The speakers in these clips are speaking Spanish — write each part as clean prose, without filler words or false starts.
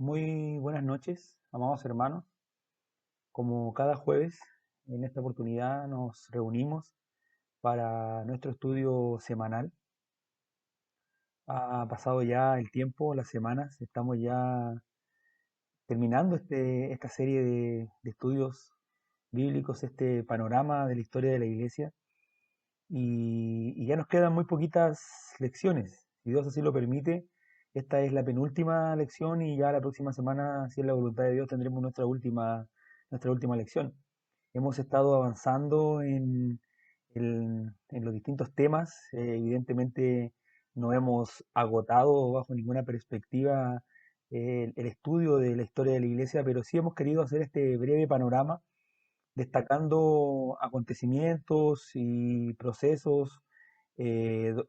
Muy buenas noches, amados hermanos. Como cada jueves, en esta oportunidad nos reunimos para nuestro estudio semanal. Ha pasado ya el tiempo, las semanas, estamos ya terminando esta serie de estudios bíblicos, este panorama de la historia de la iglesia, y ya nos quedan muy poquitas lecciones. Si Dios así lo permite, esta es la penúltima lección y ya la próxima semana, si es la voluntad de Dios, tendremos nuestra última lección. Hemos estado avanzando en los distintos temas. Evidentemente no hemos agotado bajo ninguna perspectiva el estudio de la historia de la iglesia, pero sí hemos querido hacer este breve panorama destacando acontecimientos y procesos,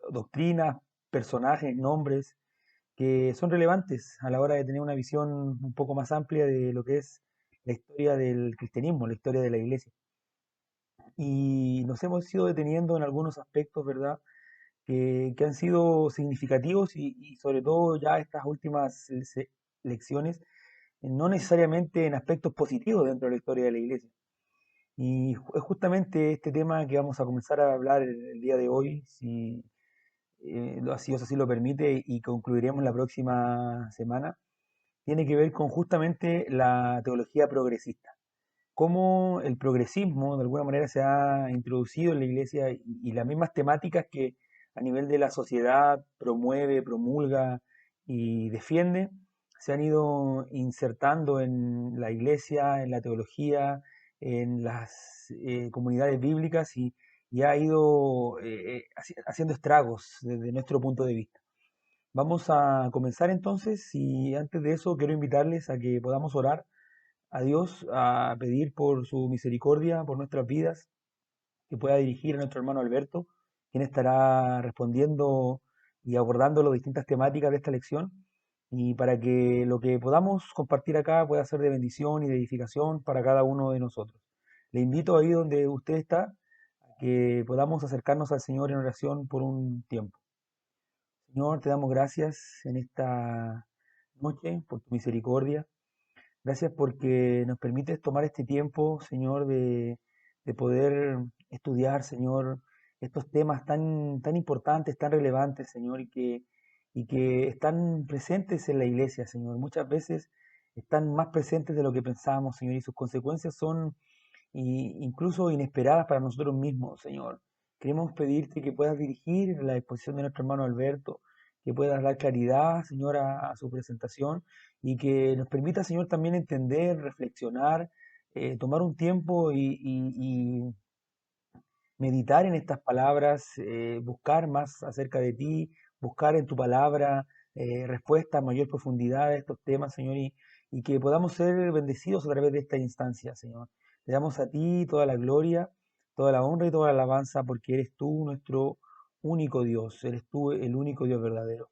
doctrinas, personajes, nombres que son relevantes a la hora de tener una visión un poco más amplia de lo que es la historia del cristianismo, la historia de la iglesia. Y nos hemos ido deteniendo en algunos aspectos, ¿verdad?, que han sido significativos y sobre todo ya estas últimas lecciones, no necesariamente en aspectos positivos dentro de la historia de la iglesia. Y es justamente este tema que vamos a comenzar a hablar el día de hoy, si Dios así lo permite, y concluiremos la próxima semana. Tiene que ver con justamente la teología progresista. Cómo el progresismo de alguna manera se ha introducido en la iglesia y las mismas temáticas que a nivel de la sociedad promueve, promulga y defiende, se han ido insertando en la iglesia, en la teología, en las comunidades bíblicas y ha ido haciendo estragos desde nuestro punto de vista. Vamos a comenzar entonces y antes de eso quiero invitarles a que podamos orar a Dios, a pedir por su misericordia, por nuestras vidas, que pueda dirigir a nuestro hermano Alberto, quien estará respondiendo y abordando las distintas temáticas de esta lección, y para que lo que podamos compartir acá pueda ser de bendición y de edificación para cada uno de nosotros. Le invito ahí donde usted está, a que podamos acercarnos al Señor en oración por un tiempo. Señor, te damos gracias en esta noche por tu misericordia. Gracias porque nos permites tomar este tiempo, Señor, de poder estudiar, Señor, estos temas tan importantes, tan relevantes, Señor, y que están presentes en la iglesia, Señor. Muchas veces están más presentes de lo que pensamos, Señor, y sus consecuencias son incluso inesperadas para nosotros mismos, Señor. Queremos pedirte que puedas dirigir la exposición de nuestro hermano Alberto, que puedas dar claridad, Señor, a su presentación y que nos permita, Señor, también entender, reflexionar, tomar un tiempo y meditar en estas palabras, buscar más acerca de ti, buscar en tu palabra respuesta a mayor profundidad a estos temas, Señor, y que podamos ser bendecidos a través de esta instancia, Señor. Le damos a ti toda la gloria, toda la honra y toda la alabanza, porque eres tú nuestro único Dios, eres tú el único Dios verdadero.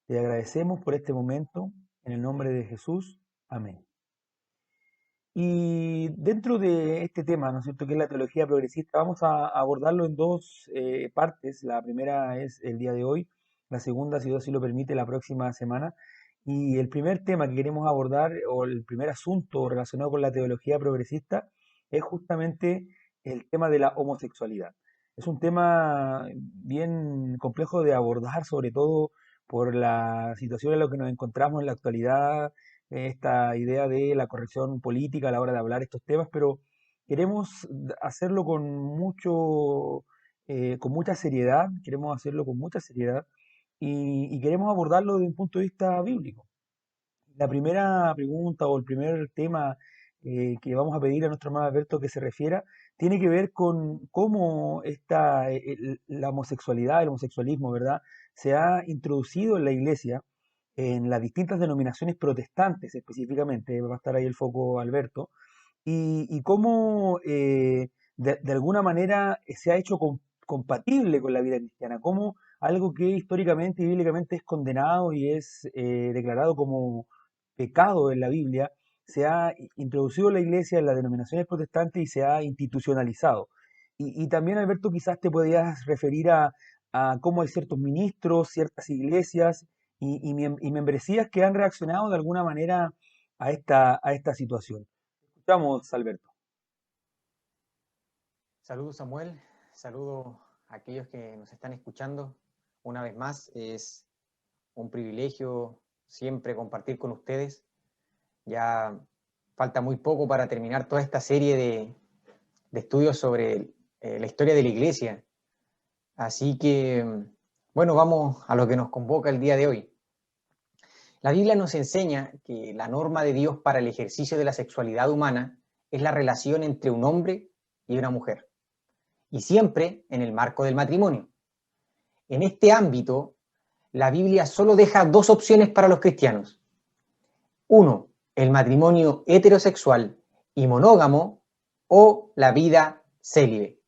Te agradecemos por este momento, en el nombre de Jesús. Amén. Y dentro de este tema, ¿no es cierto?, que es la teología progresista, vamos a abordarlo en dos partes. La primera es el día de hoy, la segunda, si Dios así lo permite, la próxima semana. Y el primer tema que queremos abordar, o el primer asunto relacionado con la teología progresista, es justamente el tema de la homosexualidad. Es un tema bien complejo de abordar, sobre todo por la situación en la que nos encontramos en la actualidad, esta idea de la corrección política a la hora de hablar estos temas, pero queremos hacerlo con mucha seriedad, queremos hacerlo con mucha seriedad y queremos abordarlo desde un punto de vista bíblico. La primera pregunta o el primer tema que vamos a pedir a nuestro hermano Alberto que se refiera tiene que ver con cómo la homosexualidad, el homosexualismo, ¿verdad?, se ha introducido en la iglesia, en las distintas denominaciones protestantes específicamente, va a estar ahí el foco Alberto, y cómo de alguna manera se ha hecho compatible con la vida cristiana, como algo que históricamente y bíblicamente es condenado y es declarado como pecado en la Biblia, se ha introducido en la iglesia, en las denominaciones protestantes y se ha institucionalizado. Y también, Alberto, quizás te podías referir a cómo hay ciertos ministros, ciertas iglesias y membresías que han reaccionado de alguna manera a esta situación. Escuchamos, Alberto. Saludos, Samuel. Saludos a aquellos que nos están escuchando. Una vez más, es un privilegio siempre compartir con ustedes. Ya falta muy poco para terminar toda esta serie de estudios sobre la historia de la Iglesia. Así que, bueno, vamos a lo que nos convoca el día de hoy. La Biblia nos enseña que la norma de Dios para el ejercicio de la sexualidad humana es la relación entre un hombre y una mujer, y siempre en el marco del matrimonio. En este ámbito, la Biblia solo deja dos opciones para los cristianos. Uno, el matrimonio heterosexual y monógamo, o la vida célibe.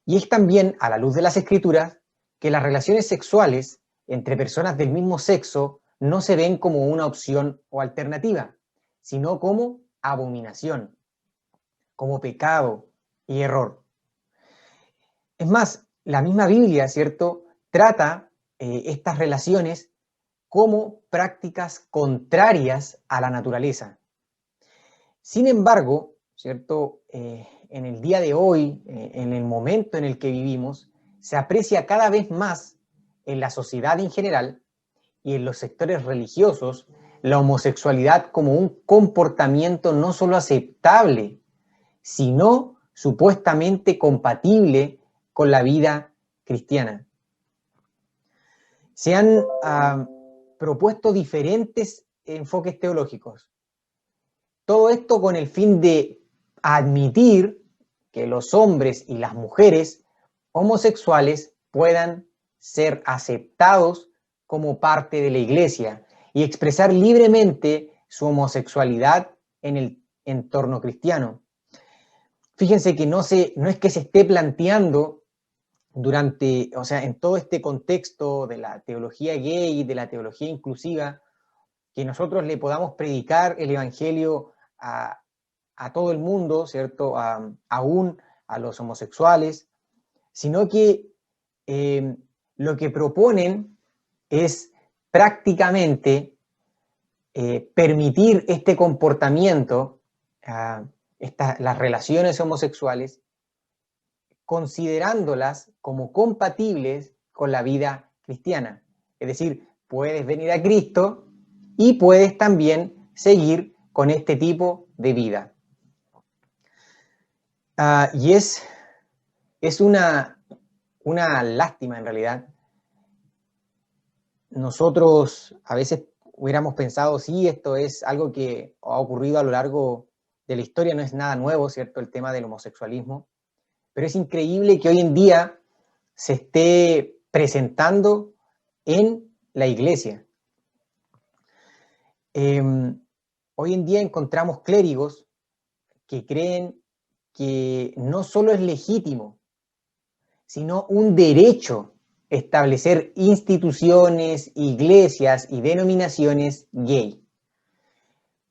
Y es también, a la luz de las Escrituras, que las relaciones sexuales entre personas del mismo sexo no se ven como una opción o alternativa, sino como abominación, como pecado y error. Es más, la misma Biblia, ¿cierto?, trata estas relaciones como prácticas contrarias a la naturaleza. Sin embargo, ¿cierto?, en el día de hoy, en el momento en el que vivimos, se aprecia cada vez más en la sociedad en general y en los sectores religiosos la homosexualidad como un comportamiento no solo aceptable, sino supuestamente compatible con la vida cristiana. Se han propuesto diferentes enfoques teológicos. Todo esto con el fin de admitir que los hombres y las mujeres homosexuales puedan ser aceptados como parte de la iglesia y expresar libremente su homosexualidad en el entorno cristiano. Fíjense que no es que se esté planteando en todo este contexto de la teología gay y de la teología inclusiva, que nosotros le podamos predicar el evangelio a todo el mundo, ¿cierto? Aún a los homosexuales, sino que lo que proponen es prácticamente permitir este comportamiento, las relaciones homosexuales, considerándolas como compatibles con la vida cristiana. Es decir, puedes venir a Cristo y puedes también seguir con este tipo de vida. Y es una lástima en realidad. Nosotros a veces hubiéramos pensado, sí, esto es algo que ha ocurrido a lo largo de la historia, no es nada nuevo, ¿cierto? El tema del homosexualismo. Pero es increíble que hoy en día se esté presentando en la iglesia. Hoy en día encontramos clérigos que creen que no solo es legítimo, sino un derecho establecer instituciones, iglesias y denominaciones gay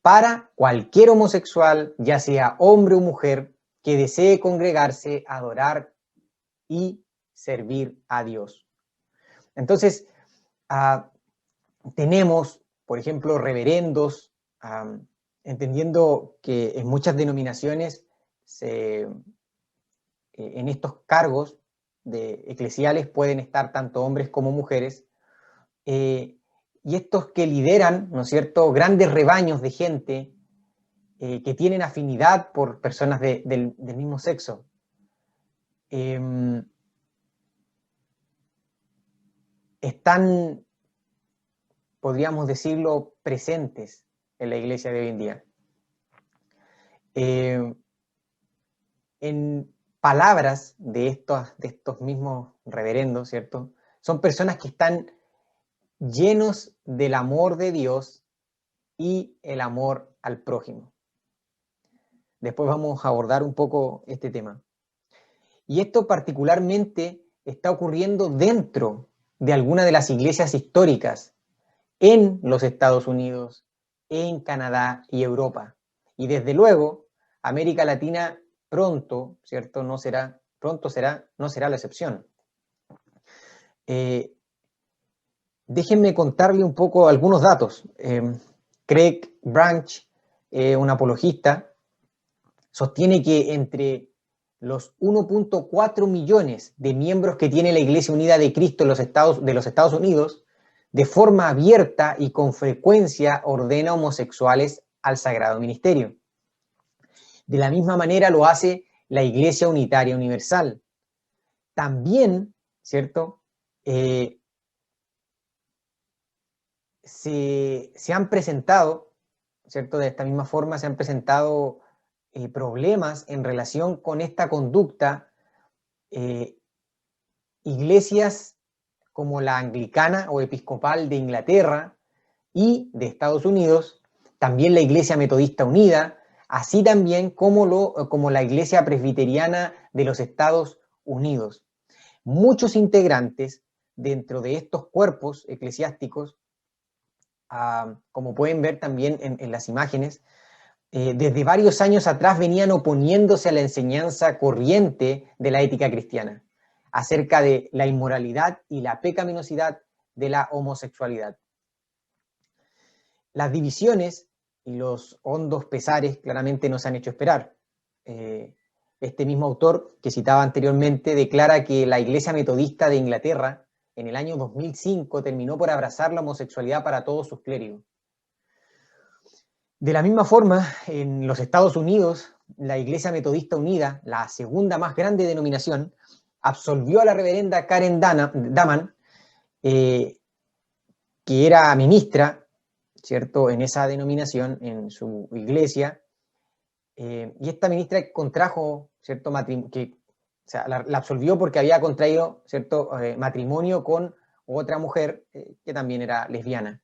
para cualquier homosexual, ya sea hombre o mujer, que desee congregarse, adorar y servir a Dios. Entonces, tenemos, por ejemplo, reverendos, entendiendo que en muchas denominaciones en estos cargos eclesiales pueden estar tanto hombres como mujeres, y estos que lideran, ¿no es cierto?, grandes rebaños de gente que tienen afinidad por personas del mismo sexo. Están, podríamos decirlo, presentes en la iglesia de hoy en día. En palabras de estos mismos reverendos, ¿cierto?, son personas que están llenos del amor de Dios y el amor al prójimo. Después vamos a abordar un poco este tema. Y esto particularmente está ocurriendo dentro de algunas de las iglesias históricas en los Estados Unidos, en Canadá y Europa. Y desde luego, América Latina pronto, ¿cierto?, no será la excepción. déjenme contarle un poco algunos datos. Craig Branch, un apologista, sostiene que entre los 1.4 millones de miembros que tiene la Iglesia Unida de Cristo en los Estados Unidos, de forma abierta y con frecuencia ordena homosexuales al Sagrado Ministerio. De la misma manera lo hace la Iglesia Unitaria Universal. También, ¿cierto? Se han presentado, ¿cierto? De esta misma forma se han presentado problemas en relación con esta conducta. Iglesias como la anglicana o episcopal de Inglaterra y de Estados Unidos, también la Iglesia Metodista Unida, así también como la Iglesia Presbiteriana de los Estados Unidos. Muchos integrantes dentro de estos cuerpos eclesiásticos, como pueden ver también en las imágenes, desde varios años atrás venían oponiéndose a la enseñanza corriente de la ética cristiana acerca de la inmoralidad y la pecaminosidad de la homosexualidad. Las divisiones y los hondos pesares claramente no se han hecho esperar. Este mismo autor que citaba anteriormente declara que la Iglesia Metodista de Inglaterra en el año 2005 terminó por abrazar la homosexualidad para todos sus clérigos. De la misma forma, en los Estados Unidos, la Iglesia Metodista Unida, la segunda más grande denominación, absolvió a la reverenda Karen Daman, que era ministra, ¿cierto?, en esa denominación, en su iglesia, y esta ministra contrajo, ¿cierto?, la absolvió porque había contraído, ¿cierto?, matrimonio con otra mujer que también era lesbiana.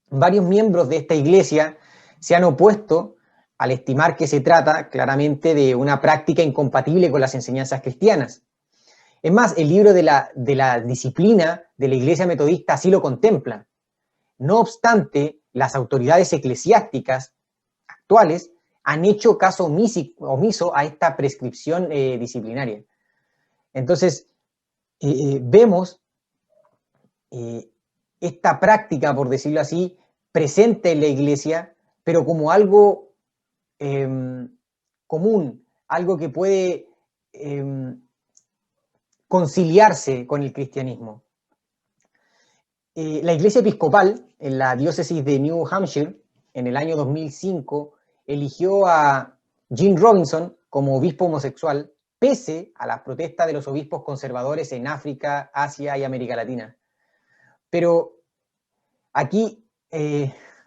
Varios miembros de esta iglesia se han opuesto al estimar que se trata claramente de una práctica incompatible con las enseñanzas cristianas. Es más, el libro de la disciplina de la Iglesia Metodista así lo contempla. No obstante, las autoridades eclesiásticas actuales han hecho caso omiso a esta prescripción disciplinaria. Entonces, vemos esta práctica, por decirlo así, presente en la iglesia, pero como algo común, algo que puede conciliarse con el cristianismo. La iglesia episcopal en la diócesis de New Hampshire, en el año 2005, eligió a Jim Robinson como obispo homosexual, pese a las protestas de los obispos conservadores en África, Asia y América Latina. Pero aquí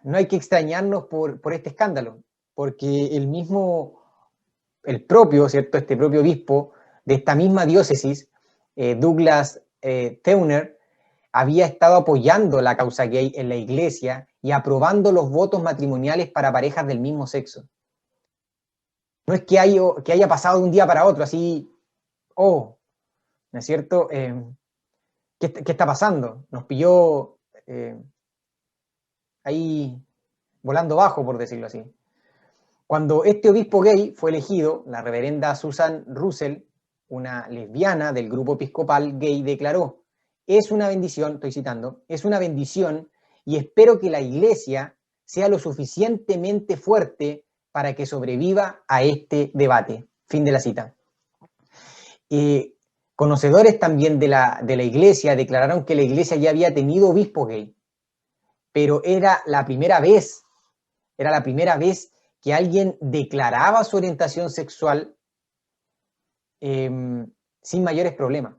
no hay que extrañarnos por este escándalo, porque el propio obispo de esta misma diócesis, Douglas Teuner, había estado apoyando la causa gay en la iglesia y aprobando los votos matrimoniales para parejas del mismo sexo. No es que haya pasado de un día para otro, así, ¿no es cierto? ¿Qué está pasando? Nos pilló ahí volando bajo, por decirlo así. Cuando este obispo gay fue elegido, la reverenda Susan Russell, una lesbiana del grupo episcopal gay, declaró: es una bendición, estoy citando, es una bendición y espero que la iglesia sea lo suficientemente fuerte para que sobreviva a este debate. Fin de la cita. Conocedores también de la iglesia declararon que la iglesia ya había tenido obispos gay, pero era la primera vez que alguien declaraba su orientación sexual sin mayores problemas.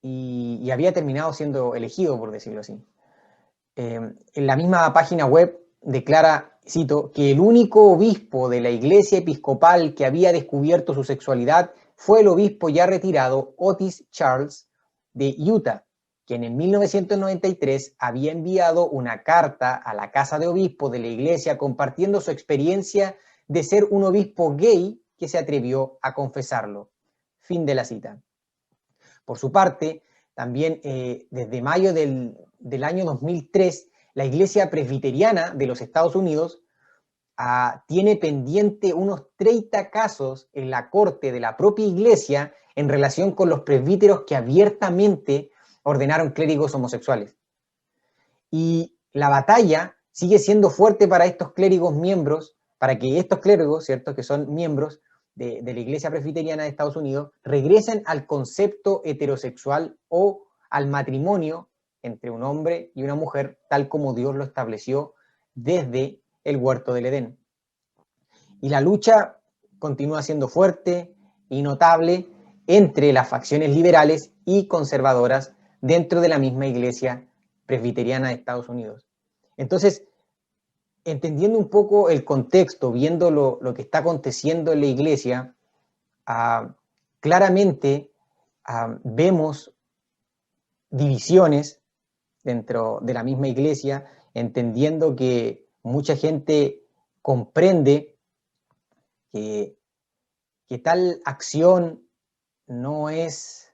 Y había terminado siendo elegido, por decirlo así. En la misma página web declara, cito, que el único obispo de la iglesia episcopal que había descubierto su sexualidad fue el obispo ya retirado Otis Charles de Utah, quien en 1993 había enviado una carta a la casa de obispos de la iglesia compartiendo su experiencia de ser un obispo gay que se atrevió a confesarlo. Fin de la cita. Por su parte, también desde mayo del año 2003, la Iglesia Presbiteriana de los Estados Unidos tiene pendiente unos 30 casos en la corte de la propia iglesia en relación con los presbíteros que abiertamente ordenaron clérigos homosexuales. Y la batalla sigue siendo fuerte para estos clérigos miembros, para que estos clérigos, ¿cierto?, que son miembros de la Iglesia Presbiteriana de Estados Unidos, regresen al concepto heterosexual o al matrimonio entre un hombre y una mujer, tal como Dios lo estableció desde el huerto del Edén. Y la lucha continúa siendo fuerte y notable entre las facciones liberales y conservadoras dentro de la misma Iglesia Presbiteriana de Estados Unidos. Entonces, entendiendo un poco el contexto, viendo lo que está aconteciendo en la Iglesia, claramente vemos divisiones dentro de la misma Iglesia, entendiendo que mucha gente comprende que tal acción no es,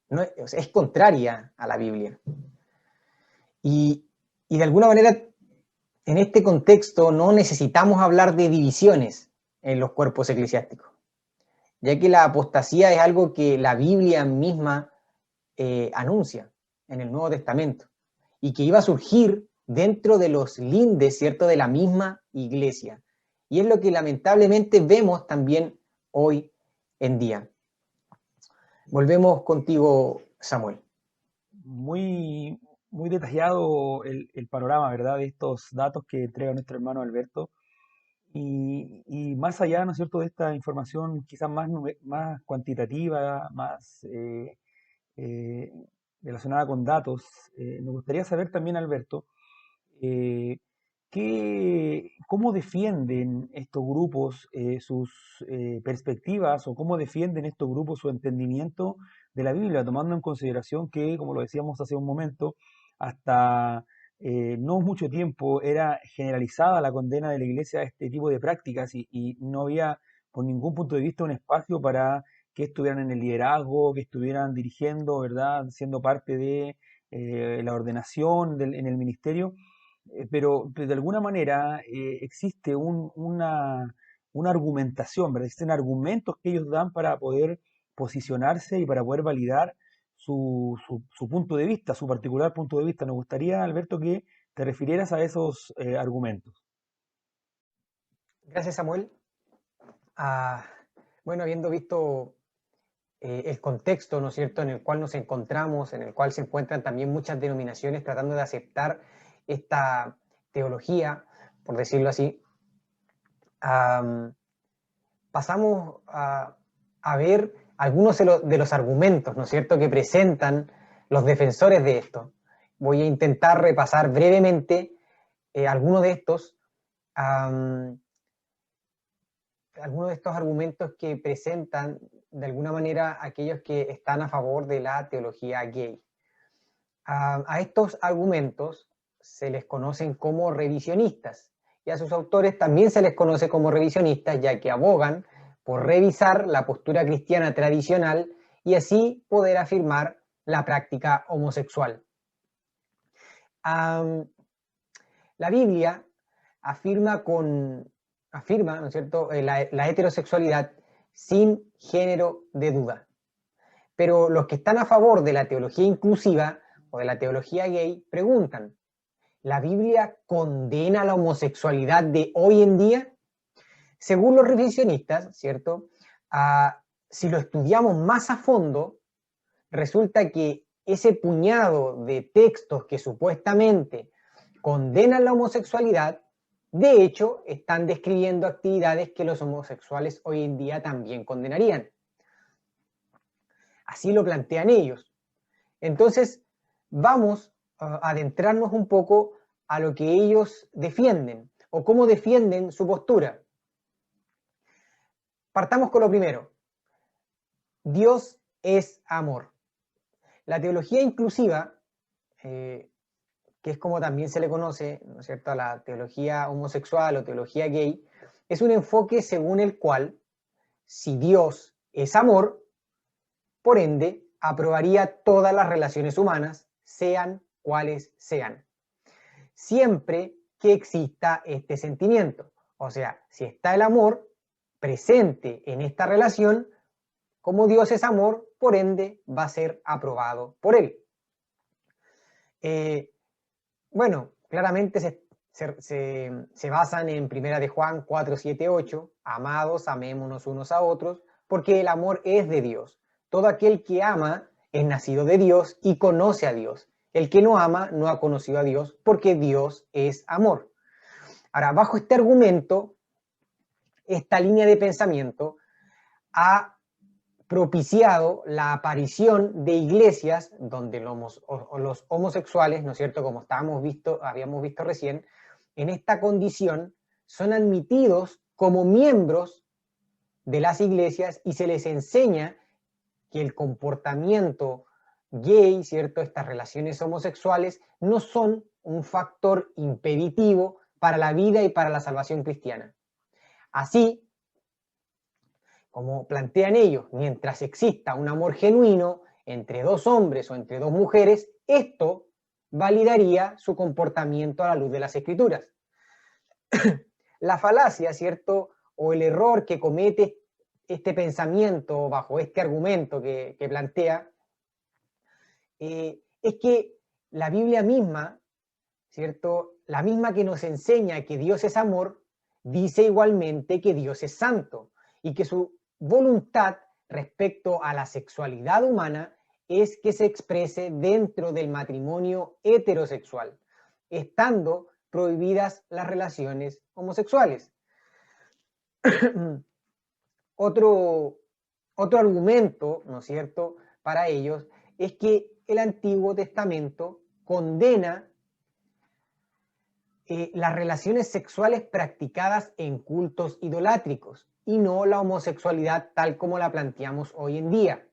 o sea, es contraria a la Biblia. Y de alguna manera, en este contexto, no necesitamos hablar de divisiones en los cuerpos eclesiásticos, ya que la apostasía es algo que la Biblia misma anuncia en el Nuevo Testamento y que iba a surgir dentro de los lindes, ¿cierto?, de la misma iglesia. Y es lo que lamentablemente vemos también hoy en día. Volvemos contigo, Samuel. Muy, muy detallado el panorama, ¿verdad? De estos datos que entrega nuestro hermano Alberto. Y más allá, ¿no es cierto?, de esta información quizás más cuantitativa, más eh, relacionada con datos, me gustaría saber también, Alberto, eh, ¿cómo defienden estos grupos sus perspectivas o cómo defienden estos grupos su entendimiento de la Biblia, tomando en consideración que, como lo decíamos hace un momento, hasta no mucho tiempo era generalizada la condena de la Iglesia a este tipo de prácticas y no había por ningún punto de vista un espacio para que estuvieran en el liderazgo, que estuvieran dirigiendo, ¿verdad?, siendo parte de la ordenación en el ministerio, pero de alguna manera existe una argumentación, ¿verdad? Existen argumentos que ellos dan para poder posicionarse y para poder validar su punto de vista, su particular punto de vista. Nos gustaría, Alberto, que te refirieras a esos argumentos. Gracias, Samuel. Bueno, habiendo visto el contexto, ¿no es cierto?, en el cual nos encontramos, en el cual se encuentran también muchas denominaciones tratando de aceptar esta teología, por decirlo así, pasamos a ver algunos de los argumentos, ¿no es cierto?, que presentan los defensores de esto. Voy a intentar repasar brevemente algunos de estos argumentos que presentan de alguna manera aquellos que están a favor de la teología gay. A estos argumentos se les conocen como revisionistas y a sus autores también se les conoce como revisionistas, ya que abogan por revisar la postura cristiana tradicional y así poder afirmar la práctica homosexual. La Biblia afirma, ¿no es cierto?, la heterosexualidad sin género de duda. Pero los que están a favor de la teología inclusiva o de la teología gay preguntan, ¿la Biblia condena la homosexualidad de hoy en día? Según los revisionistas, ¿cierto?, si lo estudiamos más a fondo, resulta que ese puñado de textos que supuestamente condenan la homosexualidad, de hecho, están describiendo actividades que los homosexuales hoy en día también condenarían. Así lo plantean ellos. Entonces, vamos a adentrarnos un poco a lo que ellos defienden o cómo defienden su postura. Partamos con lo primero. Dios es amor. La teología inclusiva, que es como también se le conoce, ¿no es cierto?, a la teología homosexual o teología gay, es un enfoque según el cual, si Dios es amor, por ende, aprobaría todas las relaciones humanas, sean cuales sean. Siempre que exista este sentimiento. O sea, si está el amor presente en esta relación, como Dios es amor, por ende va a ser aprobado por Él. Bueno, claramente se basan en 1 de Juan 4, 7, 8, amados, amémonos unos a otros, porque el amor es de Dios. Todo aquel que ama es nacido de Dios y conoce a Dios. El que no ama no ha conocido a Dios, porque Dios es amor. Ahora, bajo este argumento, esta línea de pensamiento ha propiciado la aparición de iglesias donde los homosexuales, ¿no es cierto?, como habíamos visto recién, en esta condición son admitidos como miembros de las iglesias y se les enseña que el comportamiento gay, ¿cierto?, estas relaciones homosexuales no son un factor impeditivo para la vida y para la salvación cristiana. Así, como plantean ellos, mientras exista un amor genuino entre dos hombres o entre dos mujeres, esto validaría su comportamiento a la luz de las Escrituras. La falacia, ¿cierto?, o el error que comete este pensamiento bajo este argumento que plantea, es que la Biblia misma, ¿cierto?, la misma que nos enseña que Dios es amor, dice igualmente que Dios es santo y que su voluntad respecto a la sexualidad humana es que se exprese dentro del matrimonio heterosexual, estando prohibidas las relaciones homosexuales. Otro argumento, ¿no es cierto?, para ellos es que el Antiguo Testamento condena las relaciones sexuales practicadas en cultos idolátricos y no la homosexualidad tal como la planteamos hoy en día.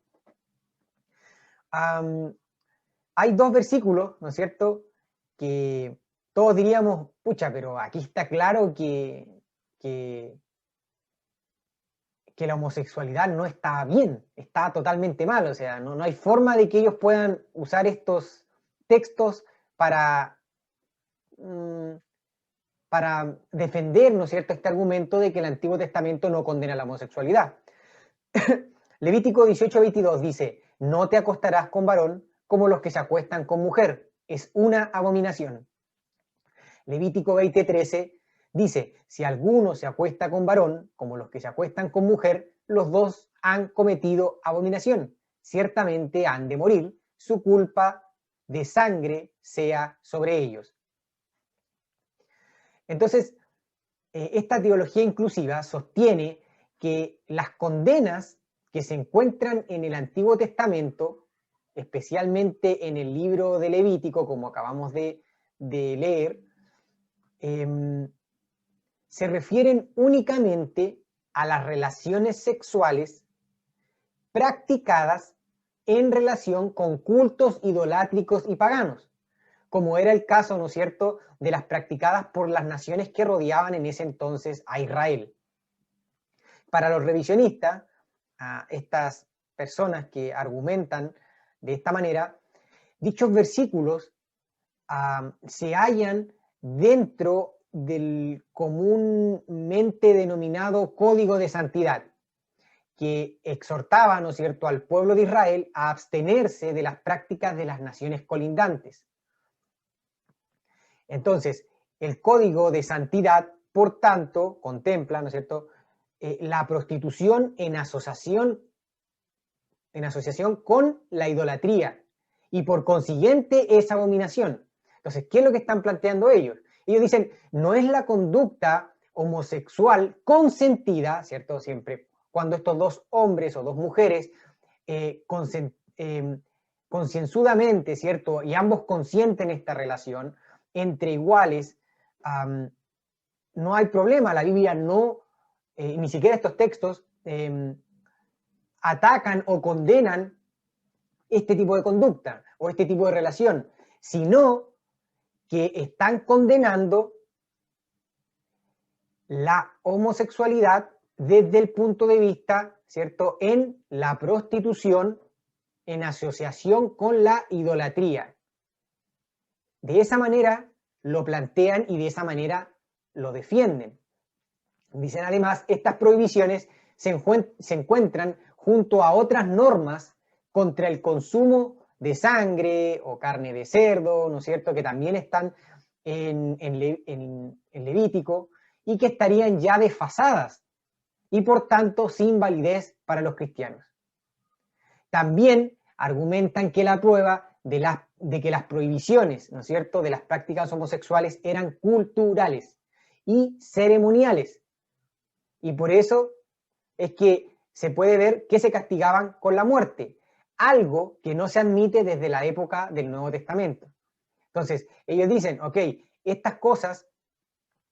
Hay dos versículos, ¿no es cierto?, que todos diríamos, pucha, pero aquí está claro que la homosexualidad no está bien, está totalmente mal, o sea, no hay forma de que ellos puedan usar estos textos para defender, ¿no es cierto?, este argumento de que el Antiguo Testamento no condena la homosexualidad. Levítico 18:22 dice, no te acostarás con varón como los que se acuestan con mujer, es una abominación. Levítico 20:13 dice, si alguno se acuesta con varón como los que se acuestan con mujer, los dos han cometido abominación, ciertamente han de morir, su culpa de sangre sea sobre ellos. Entonces, esta teología inclusiva sostiene que las condenas que se encuentran en el Antiguo Testamento, especialmente en el libro de Levítico, como acabamos de leer, se refieren únicamente a las relaciones sexuales practicadas en relación con cultos idolátricos y paganos, como era el caso, ¿no es cierto?, de las practicadas por las naciones que rodeaban en ese entonces a Israel. Para los revisionistas, a estas personas que argumentan de esta manera, dichos versículos se hallan dentro del comúnmente denominado Código de Santidad, que exhortaba, ¿no es cierto?, al pueblo de Israel a abstenerse de las prácticas de las naciones colindantes. Entonces, el Código de Santidad, por tanto, contempla, ¿no es cierto?, la prostitución en asociación con la idolatría, y por consiguiente es abominación. Entonces, ¿qué es lo que están planteando ellos? Ellos dicen, no es la conducta homosexual consentida, ¿cierto?, siempre cuando estos dos hombres o dos mujeres concienzudamente, ¿cierto?, y ambos consienten esta relación entre iguales, no hay problema, la Biblia no, ni siquiera estos textos atacan o condenan este tipo de conducta o este tipo de relación, sino que están condenando la homosexualidad desde el punto de vista, ¿cierto?, en la prostitución en asociación con la idolatría. De esa manera, lo plantean y de esa manera lo defienden. Dicen además, estas prohibiciones se encuentran junto a otras normas contra el consumo de sangre o carne de cerdo, ¿no es cierto?, que también están en Levítico y que estarían ya desfasadas y por tanto sin validez para los cristianos. También argumentan que la prueba de que las prohibiciones, ¿no es cierto?, de las prácticas homosexuales eran culturales y ceremoniales. Y por eso es que se puede ver que se castigaban con la muerte, algo que no se admite desde la época del Nuevo Testamento. Entonces, ellos dicen, ok, estas cosas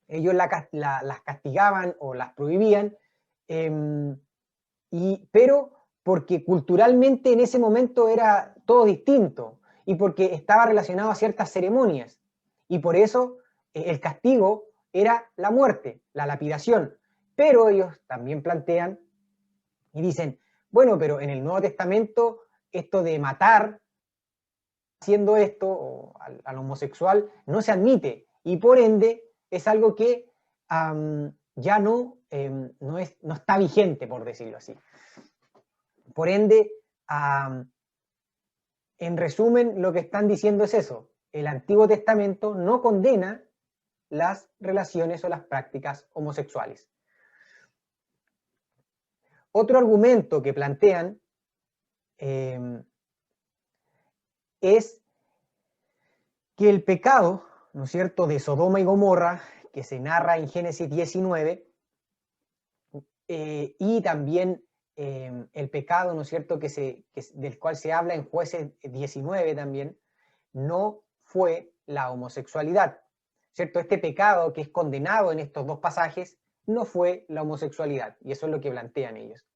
ellos las castigaban o las prohibían, pero porque culturalmente en ese momento era todo distinto y porque estaba relacionado a ciertas ceremonias. Y por eso el castigo era la muerte, la lapidación. Pero ellos también plantean y dicen, bueno, pero en el Nuevo Testamento esto de matar haciendo esto o al homosexual no se admite y por ende es algo que ya no está vigente, por decirlo así. Por ende, en resumen, lo que están diciendo es eso. El Antiguo Testamento no condena las relaciones o las prácticas homosexuales. Otro argumento que plantean es que el pecado, ¿no es cierto?, de Sodoma y Gomorra, que se narra en Génesis 19, y también el pecado, ¿no es cierto?, del cual se habla en Jueces 19 también, no fue la homosexualidad, ¿cierto? Este pecado que es condenado en estos dos pasajes no fue la homosexualidad, y eso es lo que plantean ellos.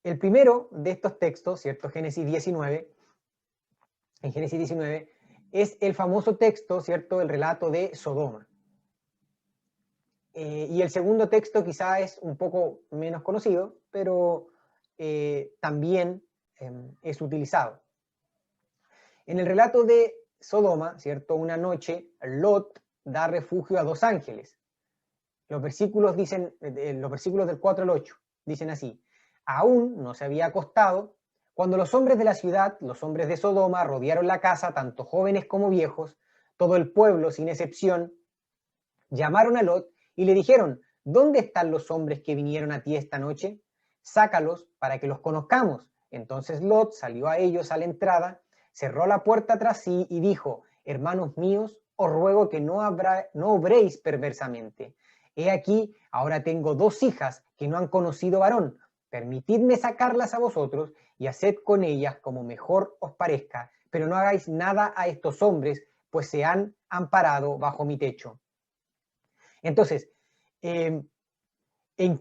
El primero de estos textos, ¿cierto?, Génesis 19, en Génesis 19, es el famoso texto, ¿cierto?, el relato de Sodoma. Y el segundo texto quizá es un poco menos conocido, pero también es utilizado. En el relato de Sodoma, ¿cierto?, una noche, Lot da refugio a dos ángeles. Los versículos del 4 al 8, dicen así: aún no se había acostado, cuando los hombres de la ciudad, los hombres de Sodoma, rodearon la casa, tanto jóvenes como viejos, todo el pueblo, sin excepción, llamaron a Lot y le dijeron: ¿dónde están los hombres que vinieron a ti esta noche? Sácalos para que los conozcamos. Entonces Lot salió a ellos a la entrada, cerró la puerta tras sí y dijo: hermanos míos, os ruego que no obréis perversamente. He aquí, ahora tengo dos hijas que no han conocido varón. Permitidme sacarlas a vosotros y haced con ellas como mejor os parezca, pero no hagáis nada a estos hombres, pues se han amparado bajo mi techo. Entonces, ¿en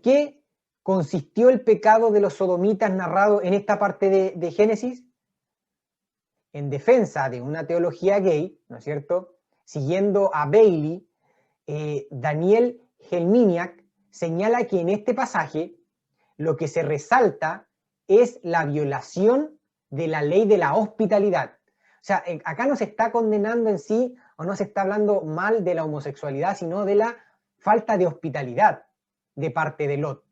qué consistió el pecado de los sodomitas narrado en esta parte de Génesis? En defensa de una teología gay, ¿no es cierto? Siguiendo a Bailey, Daniel Helminiak señala que en este pasaje lo que se resalta es la violación de la ley de la hospitalidad. O sea, acá no se está condenando en sí, o no se está hablando mal de la homosexualidad, sino de la falta de hospitalidad de parte de Lot.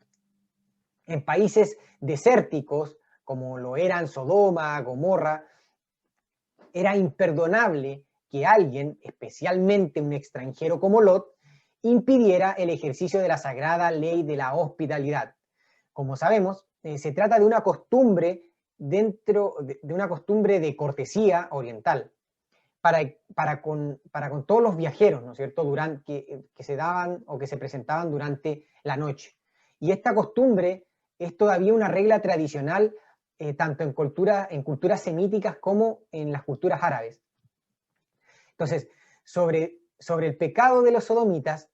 En países desérticos, como lo eran Sodoma, Gomorra, era imperdonable que alguien, especialmente un extranjero como Lot, impidiera el ejercicio de la sagrada ley de la hospitalidad. Como sabemos, se trata de una costumbre dentro de una costumbre de cortesía oriental para con todos los viajeros, ¿no es cierto?, que se daban o que se presentaban durante la noche. Y esta costumbre es todavía una regla tradicional tanto en culturas semíticas como en las culturas árabes. Entonces, sobre el pecado de los sodomitas,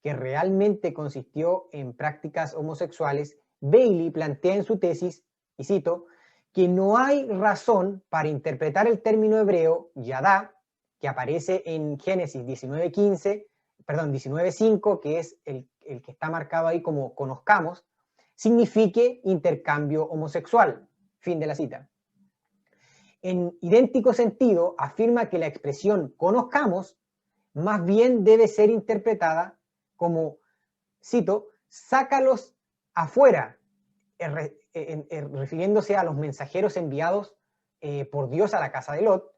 que realmente consistió en prácticas homosexuales, Bailey plantea en su tesis, y cito, que no hay razón para interpretar el término hebreo yadá, que aparece en Génesis 19:5, que es el que está marcado ahí como conozcamos, signifique intercambio homosexual. Fin de la cita. en idéntico sentido, afirma que la expresión conozcamos más bien debe ser interpretada como, cito, sácalos afuera, refiriéndose a los mensajeros enviados por Dios a la casa de Lot,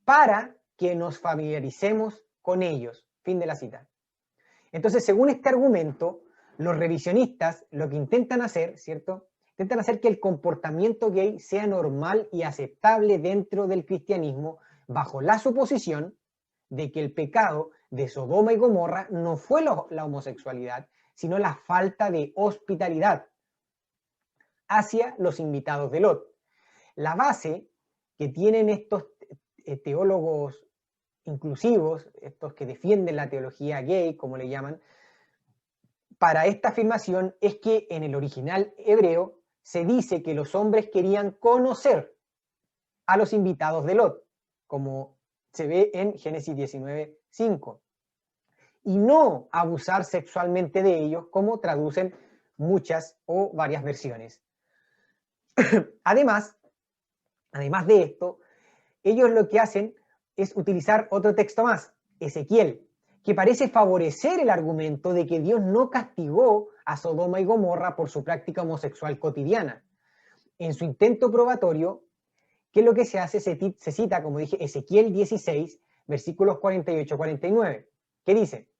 para que nos familiaricemos con ellos. Fin de la cita. Entonces, según este argumento, los revisionistas lo que intentan hacer, ¿cierto? Intentan hacer que el comportamiento gay sea normal y aceptable dentro del cristianismo, bajo la suposición de que el pecado de Sodoma y Gomorra no fue la homosexualidad, sino la falta de hospitalidad hacia los invitados de Lot. La base que tienen estos teólogos inclusivos, estos que defienden la teología gay, como le llaman, para esta afirmación es que en el original hebreo se dice que los hombres querían conocer a los invitados de Lot, como se ve en Génesis 19:5, y no abusar sexualmente de ellos, como traducen muchas o varias versiones. Además de esto, ellos lo que hacen es utilizar otro texto más, Ezequiel, que parece favorecer el argumento de que Dios no castigó a Sodoma y Gomorra por su práctica homosexual cotidiana. En su intento probatorio, ¿qué es lo que se hace? Se cita, como dije, Ezequiel 16, versículos 48-49, que dice: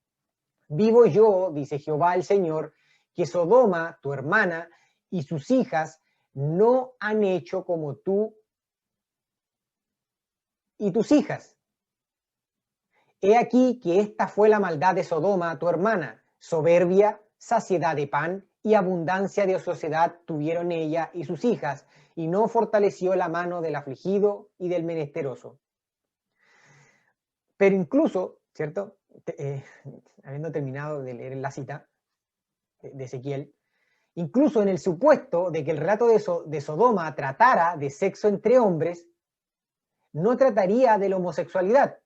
vivo yo, dice Jehová el Señor, que Sodoma, tu hermana, y sus hijas no han hecho como tú y tus hijas. He aquí que esta fue la maldad de Sodoma, tu hermana: soberbia, saciedad de pan y abundancia de ociosidad tuvieron ella y sus hijas, y no fortaleció la mano del afligido y del menesteroso. Pero incluso, ¿cierto? Habiendo terminado de leer la cita de Ezequiel, incluso en el supuesto de que el relato de Sodoma tratara de sexo entre hombres, no trataría de la homosexualidad,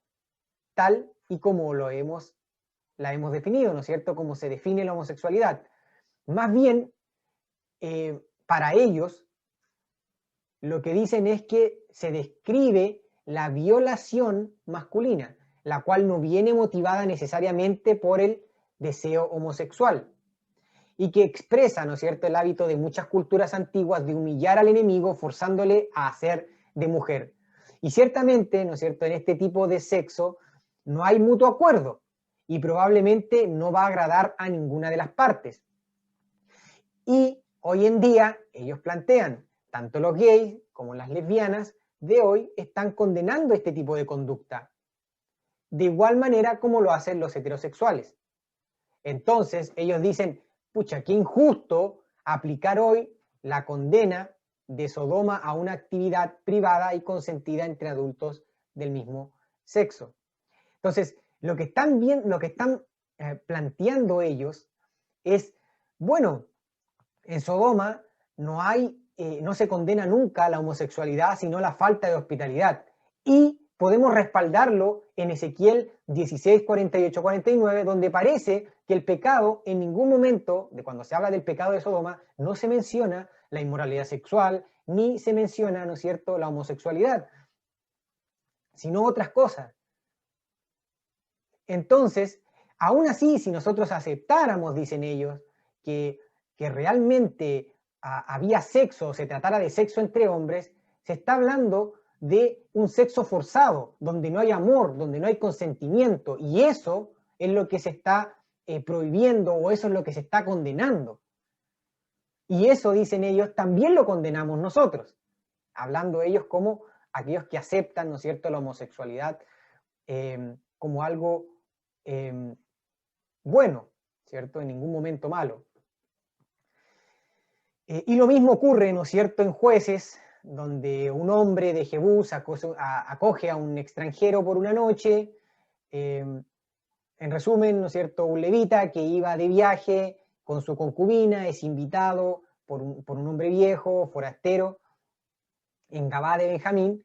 tal y como la hemos definido, ¿no es cierto? Como se define la homosexualidad. Más bien, para ellos, lo que dicen es que se describe la violación masculina, la cual no viene motivada necesariamente por el deseo homosexual, y que expresa, ¿no es cierto?, el hábito de muchas culturas antiguas de humillar al enemigo forzándole a hacer de mujer. Y ciertamente, ¿no es cierto?, en este tipo de sexo no hay mutuo acuerdo y probablemente no va a agradar a ninguna de las partes. Y hoy en día ellos plantean, tanto los gays como las lesbianas de hoy están condenando este tipo de conducta, de igual manera como lo hacen los heterosexuales. Entonces ellos dicen: pucha, qué injusto aplicar hoy la condena de Sodoma a una actividad privada y consentida entre adultos del mismo sexo. Entonces, lo que están planteando ellos es, bueno, en Sodoma no se condena nunca la homosexualidad, sino la falta de hospitalidad. Y podemos respaldarlo en Ezequiel 16, 48, 49, donde parece que el pecado, en ningún momento, de cuando se habla del pecado de Sodoma, no se menciona la inmoralidad sexual, ni se menciona, ¿no es cierto?, la homosexualidad, sino otras cosas. Entonces, aún así, si nosotros aceptáramos, dicen ellos, que realmente había sexo, se tratara de sexo entre hombres, se está hablando de un sexo forzado, donde no hay amor, donde no hay consentimiento, y eso es lo que se está prohibiendo, o eso es lo que se está condenando. Y eso, dicen ellos, también lo condenamos nosotros, hablando ellos como aquellos que aceptan, ¿no es cierto?, la homosexualidad como algo bueno, ¿cierto?, en ningún momento malo. Y lo mismo ocurre, ¿no es cierto?, en Jueces, donde un hombre de Jebús acoge a un extranjero por una noche. En resumen, ¿no es cierto?, un levita que iba de viaje con su concubina es invitado por un hombre viejo, forastero, en Gabá de Benjamín,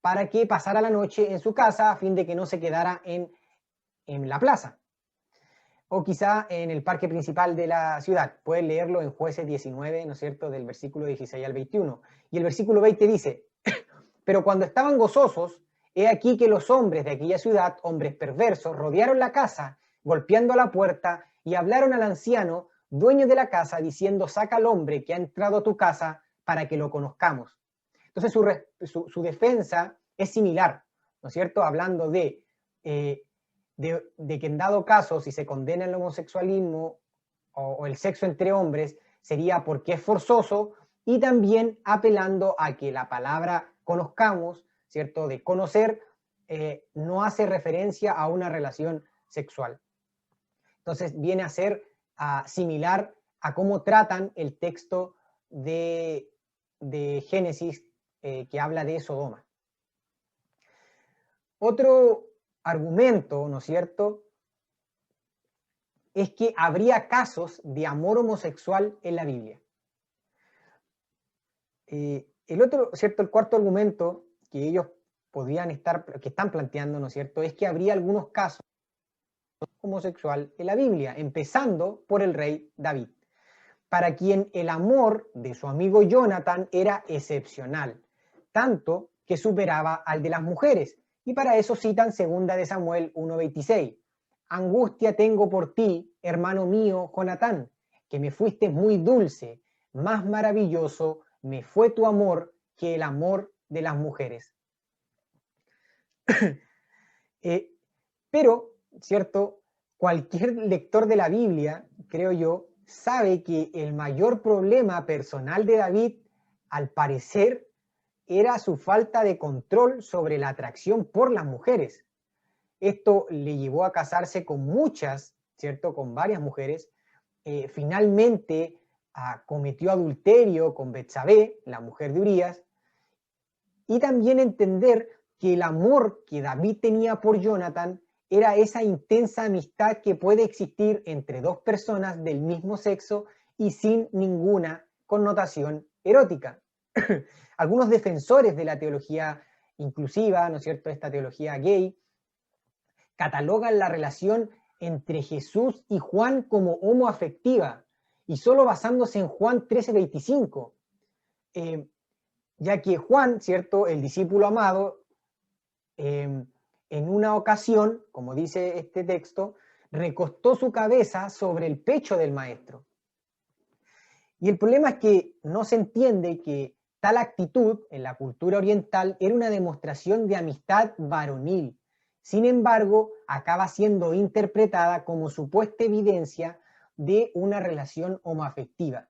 para que pasara la noche en su casa a fin de que no se quedara en la plaza, o quizá en el parque principal de la ciudad. Pueden leerlo en Jueces 19, ¿no es cierto?, del versículo 16 al 21. Y el versículo 20 dice: Pero cuando estaban gozosos, he aquí que los hombres de aquella ciudad, hombres perversos, rodearon la casa, golpeando a la puerta, y hablaron al anciano, dueño de la casa, diciendo, saca al hombre que ha entrado a tu casa para que lo conozcamos. Entonces su defensa es similar, ¿no es cierto? Hablando de que en dado caso, si se condena el homosexualismo o el sexo entre hombres, sería porque es forzoso, y también apelando a que la palabra conozcamos, ¿cierto? De conocer, no hace referencia a una relación sexual. Entonces viene a ser similar a cómo tratan el texto de Génesis que habla de Sodoma. Otro argumento, ¿no es cierto?, es que habría casos de amor homosexual en la Biblia. El otro, ¿cierto?, el cuarto argumento que ellos que están planteando, ¿no es cierto?, es que habría algunos casos homosexual en la Biblia, empezando por el rey David, para quien el amor de su amigo Jonathan era excepcional, tanto que superaba al de las mujeres. Y para eso citan 2 de Samuel 1:26. Angustia tengo por ti, hermano mío, Jonatán, que me fuiste muy dulce, más maravilloso me fue tu amor que el amor de las mujeres. Pero, ¿cierto? Cualquier lector de la Biblia, creo yo, sabe que el mayor problema personal de David, al parecer, era su falta de control sobre la atracción por las mujeres. Esto le llevó a casarse con muchas, ¿cierto? Con varias mujeres. Finalmente cometió adulterio con Betsabé, la mujer de Urías, y también entender que el amor que David tenía por Jonathan era esa intensa amistad que puede existir entre dos personas del mismo sexo y sin ninguna connotación erótica. Algunos defensores de la teología inclusiva, ¿no es cierto?, esta teología gay, catalogan la relación entre Jesús y Juan como homoafectiva, y solo basándose en Juan 13:25, ya que Juan, ¿cierto?, el discípulo amado, en una ocasión, como dice este texto, recostó su cabeza sobre el pecho del maestro. Y el problema es que no se entiende que tal actitud en la cultura oriental era una demostración de amistad varonil. Sin embargo, acaba siendo interpretada como supuesta evidencia de una relación homoafectiva.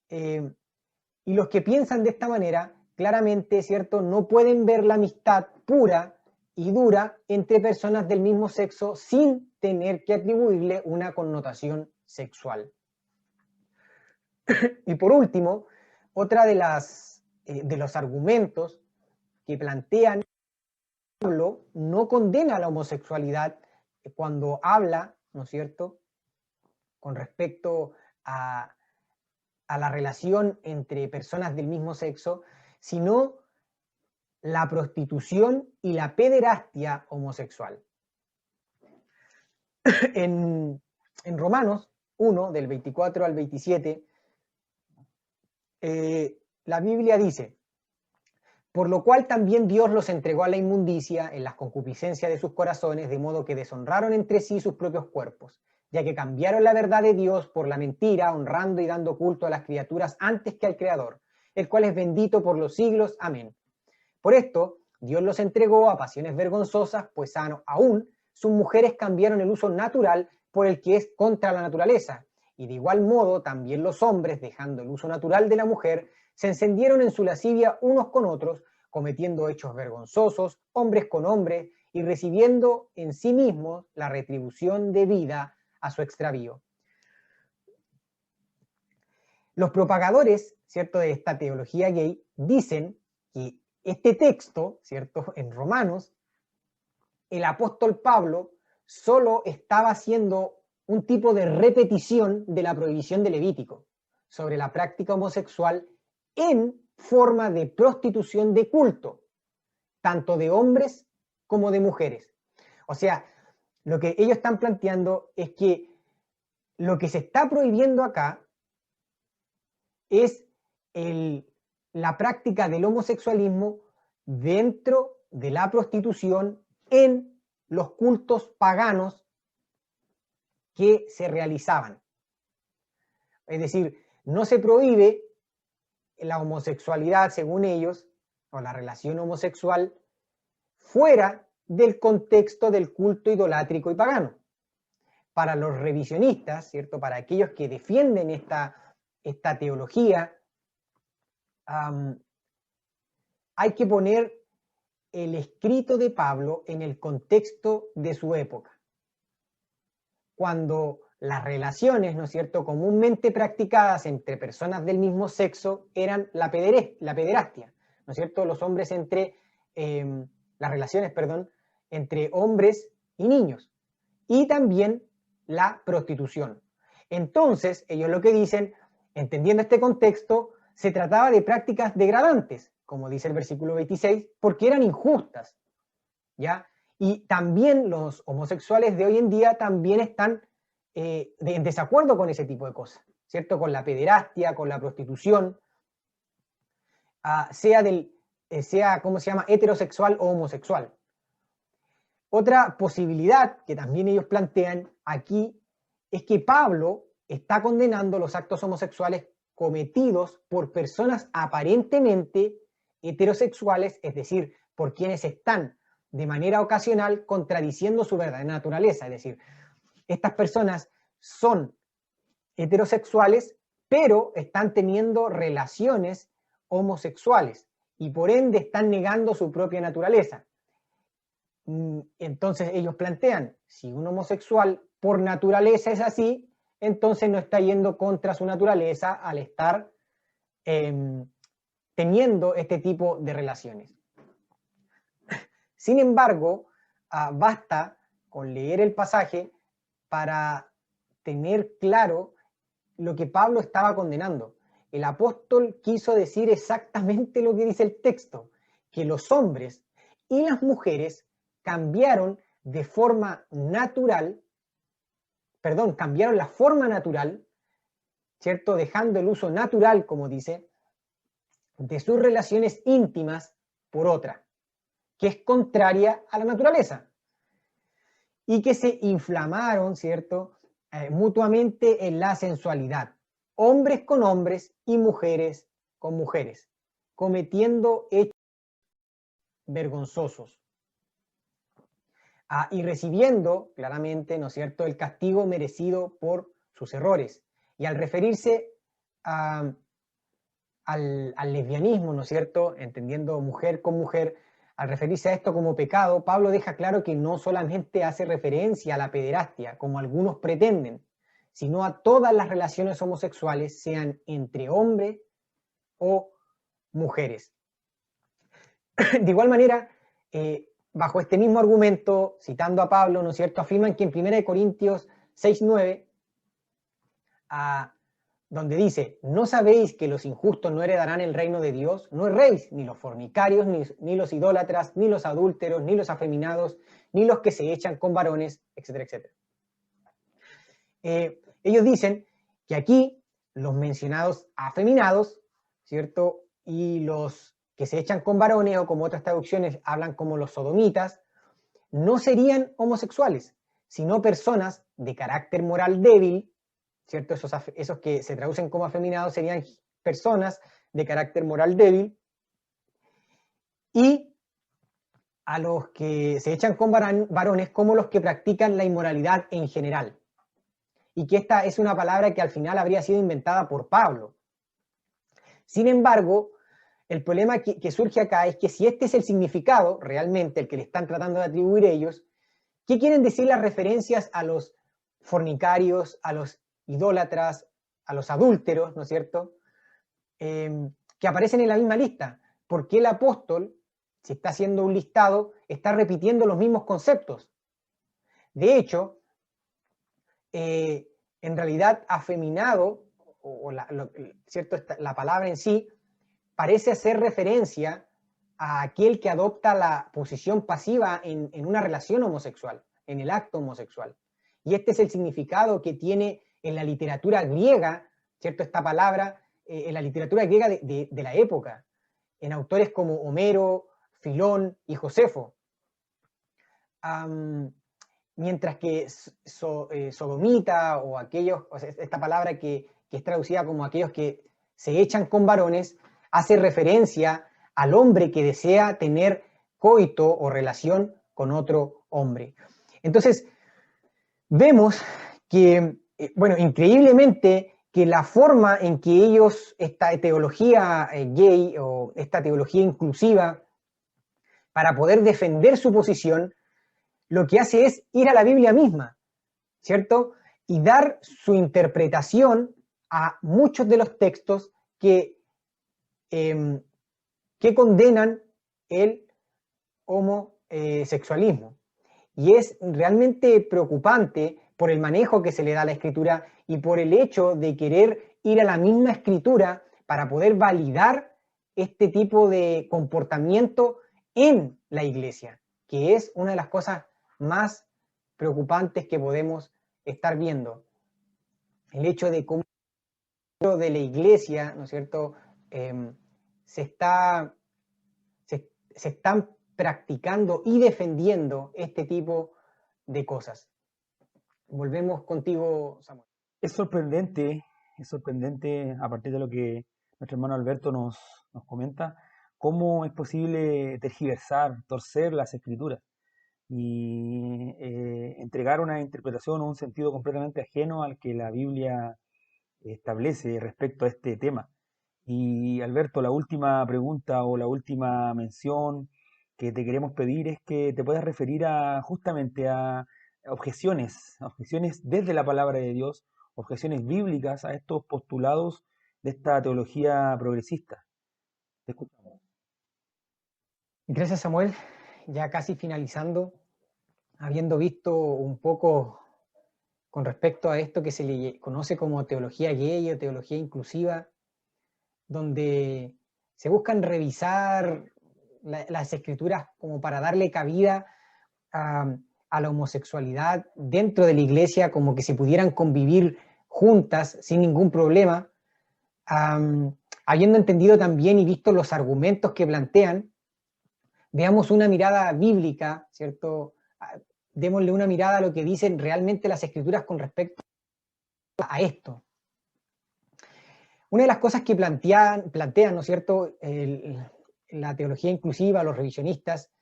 Y los que piensan de esta manera, claramente, ¿cierto?, no pueden ver la amistad pura y dura entre personas del mismo sexo sin tener que atribuirle una connotación sexual. Y por último, otra de los argumentos que plantean, Pablo no condena la homosexualidad cuando habla, ¿no es cierto?, con respecto a la relación entre personas del mismo sexo, sino la prostitución y la pederastia homosexual. En Romanos 1, del 24 al 27, la Biblia dice, por lo cual también Dios los entregó a la inmundicia en las concupiscencias de sus corazones, de modo que deshonraron entre sí sus propios cuerpos, ya que cambiaron la verdad de Dios por la mentira, honrando y dando culto a las criaturas antes que al Creador, el cual es bendito por los siglos. Amén. Por esto, Dios los entregó a pasiones vergonzosas, pues aún sus mujeres cambiaron el uso natural por el que es contra la naturaleza. Y de igual modo, también los hombres, dejando el uso natural de la mujer, se encendieron en su lascivia unos con otros, cometiendo hechos vergonzosos, hombres con hombres, y recibiendo en sí mismos la retribución debida a su extravío. Los propagadores, ¿cierto?, de esta teología gay dicen que este texto, ¿cierto?, en Romanos, el apóstol Pablo solo estaba haciendo un tipo de repetición de la prohibición de Levítico sobre la práctica homosexual en forma de prostitución de culto, tanto de hombres como de mujeres. O sea, lo que ellos están planteando es que lo que se está prohibiendo acá es la práctica del homosexualismo dentro de la prostitución en los cultos paganos que se realizaban. Es decir, no se prohíbe la homosexualidad, según ellos, o la relación homosexual, fuera del contexto del culto idolátrico y pagano. Para los revisionistas, ¿cierto? Para aquellos que defienden esta teología, hay que poner el escrito de Pablo en el contexto de su época. Cuando las relaciones, ¿no es cierto?, comúnmente practicadas entre personas del mismo sexo eran la pederastia, ¿no es cierto?, los hombres las relaciones, perdón, entre hombres y niños, y también la prostitución. Entonces, ellos lo que dicen, entendiendo este contexto, se trataba de prácticas degradantes, como dice el versículo 26, porque eran injustas, ¿ya? Y también los homosexuales de hoy en día también están en desacuerdo con ese tipo de cosas, ¿cierto? Con la pederastia, con la prostitución, sea, ¿cómo se llama?, heterosexual o homosexual. Otra posibilidad que también ellos plantean aquí es que Pablo está condenando los actos homosexuales cometidos por personas aparentemente heterosexuales, es decir, por quienes están de manera ocasional contradiciendo su verdadera naturaleza. Es decir, estas personas son heterosexuales, pero están teniendo relaciones homosexuales y por ende están negando su propia naturaleza. Entonces ellos plantean, si un homosexual por naturaleza es así, entonces no está yendo contra su naturaleza al estar teniendo este tipo de relaciones. Sin embargo, basta con leer el pasaje para tener claro lo que Pablo estaba condenando. El apóstol quiso decir exactamente lo que dice el texto, que los hombres y las mujeres cambiaron de forma natural, cambiaron la forma natural, ¿cierto? Dejando el uso natural, como dice, de sus relaciones íntimas por otra, que es contraria a la naturaleza, y que se inflamaron, ¿cierto?, mutuamente en la sensualidad, hombres con hombres y mujeres con mujeres, cometiendo hechos vergonzosos. Y recibiendo claramente, ¿no es cierto?, el castigo merecido por sus errores. Y al referirse al lesbianismo, ¿no es cierto?, entendiendo mujer con mujer, al referirse a esto como pecado, Pablo deja claro que no solamente hace referencia a la pederastia, como algunos pretenden, sino a todas las relaciones homosexuales, sean entre hombres o mujeres. De igual manera, bajo este mismo argumento, citando a Pablo, ¿no es cierto?, afirman que en 1 Corintios 6:9, donde dice, ¿no sabéis que los injustos no heredarán el reino de Dios? No erréis, ni los fornicarios, ni los idólatras, ni los adúlteros, ni los afeminados, ni los que se echan con varones, etcétera, etcétera. Ellos dicen que aquí los mencionados afeminados, ¿cierto?, y los que se echan con varones, o como otras traducciones hablan como los sodomitas, no serían homosexuales, sino personas de carácter moral débil, ¿cierto? Esos que se traducen como afeminados serían personas de carácter moral débil, y a los que se echan con varones como los que practican la inmoralidad en general. Y que esta es una palabra que al final habría sido inventada por Pablo. Sin embargo, el problema que surge acá es que si este es el significado realmente, el que le están tratando de atribuir ellos, ¿qué quieren decir las referencias a los fornicarios, a los idólatras, a los adúlteros, ¿no es cierto?, que aparecen en la misma lista? ¿Por qué el apóstol, si está haciendo un listado, está repitiendo los mismos conceptos? De hecho, en realidad afeminado, ¿cierto?, la palabra en sí, parece hacer referencia a aquel que adopta la posición pasiva en una relación homosexual, en el acto homosexual. Y este es el significado que tiene en la literatura griega, ¿cierto?, esta palabra, en la literatura griega de la época, en autores como Homero, Filón y Josefo. Mientras que sodomita o aquellos, o sea, esta palabra que es traducida como aquellos que se echan con varones, hace referencia al hombre que desea tener coito o relación con otro hombre. Entonces, vemos que, bueno, increíblemente, que la forma en que ellos, esta teología gay o esta teología inclusiva, para poder defender su posición, lo que hace es ir a la Biblia misma, ¿cierto? Y dar su interpretación a muchos de los textos que condenan el homosexualismo. Y es realmente preocupante por el manejo que se le da a la escritura y por el hecho de querer ir a la misma escritura para poder validar este tipo de comportamiento en la iglesia, que es una de las cosas más preocupantes que podemos estar viendo. El hecho de cómo de la iglesia, ¿no es cierto?, se están practicando y defendiendo este tipo de cosas. Volvemos contigo, Samuel. Es sorprendente a partir de lo que nuestro hermano Alberto nos comenta, cómo es posible tergiversar, torcer las escrituras y entregar una interpretación o un sentido completamente ajeno al que la Biblia establece respecto a este tema. Y Alberto, la última pregunta o la última mención que te queremos pedir es que te puedas referir justamente a objeciones desde la palabra de Dios, objeciones bíblicas a estos postulados de esta teología progresista. Te escuchamos. Gracias, Samuel. Ya casi finalizando, habiendo visto un poco con respecto a esto que se le conoce como teología gay o teología inclusiva, donde se buscan revisar las escrituras como para darle cabida a la homosexualidad dentro de la iglesia, como que se pudieran convivir juntas sin ningún problema, habiendo entendido también y visto los argumentos que plantean, veamos una mirada bíblica, ¿cierto? Démosle una mirada a lo que dicen realmente las escrituras con respecto a esto. Una de las cosas que plantean, ¿no es cierto?, la teología inclusiva, los revisionistas,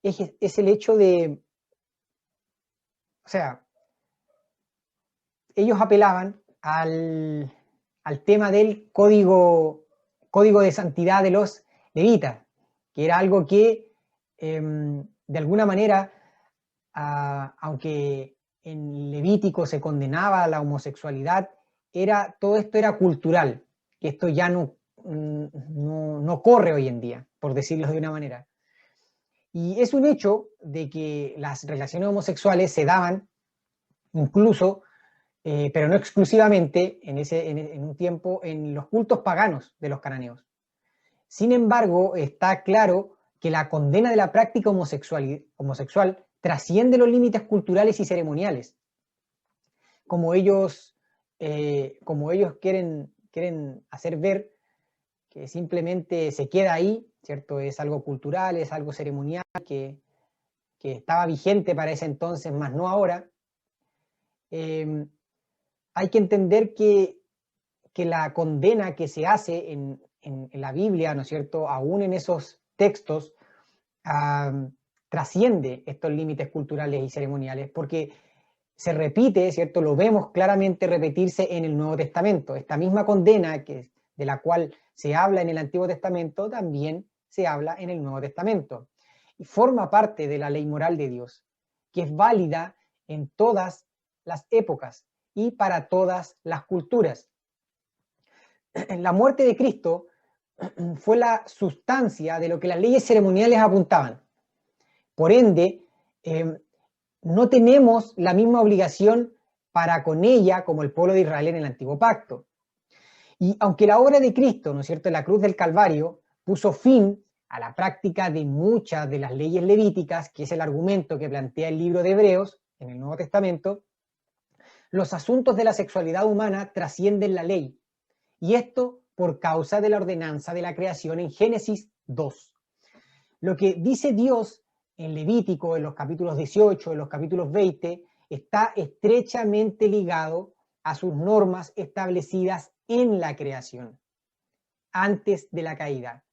es el hecho de, o sea, ellos apelaban al tema del código de santidad de los levitas, que era algo que, de alguna manera, aunque en Levítico se condenaba la homosexualidad, todo esto era cultural, que esto ya no corre hoy en día, por decirlo de una manera. Y es un hecho de que las relaciones homosexuales se daban incluso, pero no exclusivamente, en un tiempo, en los cultos paganos de los cananeos. Sin embargo, está claro que la condena de la práctica homosexual trasciende los límites culturales y ceremoniales. Como ellos quieren hacer ver que simplemente se queda ahí, ¿cierto? Es algo cultural, es algo ceremonial que estaba vigente para ese entonces, más no ahora. Hay que entender que la condena que se hace en la Biblia, ¿no es cierto?, aún en esos textos, trasciende estos límites culturales y ceremoniales, porque se repite, ¿cierto?, lo vemos claramente repetirse en el Nuevo Testamento. Esta misma condena de la cual se habla en el Antiguo Testamento, también se habla en el Nuevo Testamento. Y forma parte de la ley moral de Dios, que es válida en todas las épocas y para todas las culturas. La muerte de Cristo fue la sustancia de lo que las leyes ceremoniales apuntaban. Por ende, no tenemos la misma obligación para con ella como el pueblo de Israel en el Antiguo Pacto. Y aunque la obra de Cristo, ¿no es cierto?, en la cruz del Calvario, puso fin a la práctica de muchas de las leyes levíticas, que es el argumento que plantea el libro de Hebreos en el Nuevo Testamento, los asuntos de la sexualidad humana trascienden la ley. Y esto por causa de la ordenanza de la creación en Génesis 2. Lo que dice Dios en Levítico, en los capítulos 18, en los capítulos 20, está estrechamente ligado a sus normas establecidas en la creación, antes de la caída.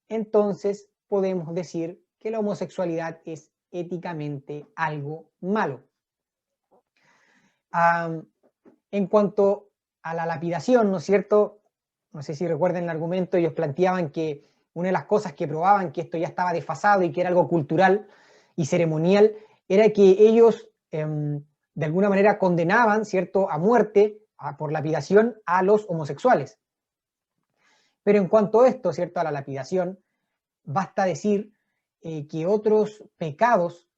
Entonces podemos decir que la homosexualidad es éticamente algo malo. En cuanto a la lapidación, ¿no es cierto? No sé si recuerdan el argumento, ellos planteaban que una de las cosas que probaban que esto ya estaba desfasado y que era algo cultural y ceremonial, era que ellos de alguna manera condenaban, ¿cierto?, a muerte por lapidación a los homosexuales. Pero en cuanto a esto, ¿cierto?, a la lapidación, basta decir que otros pecados,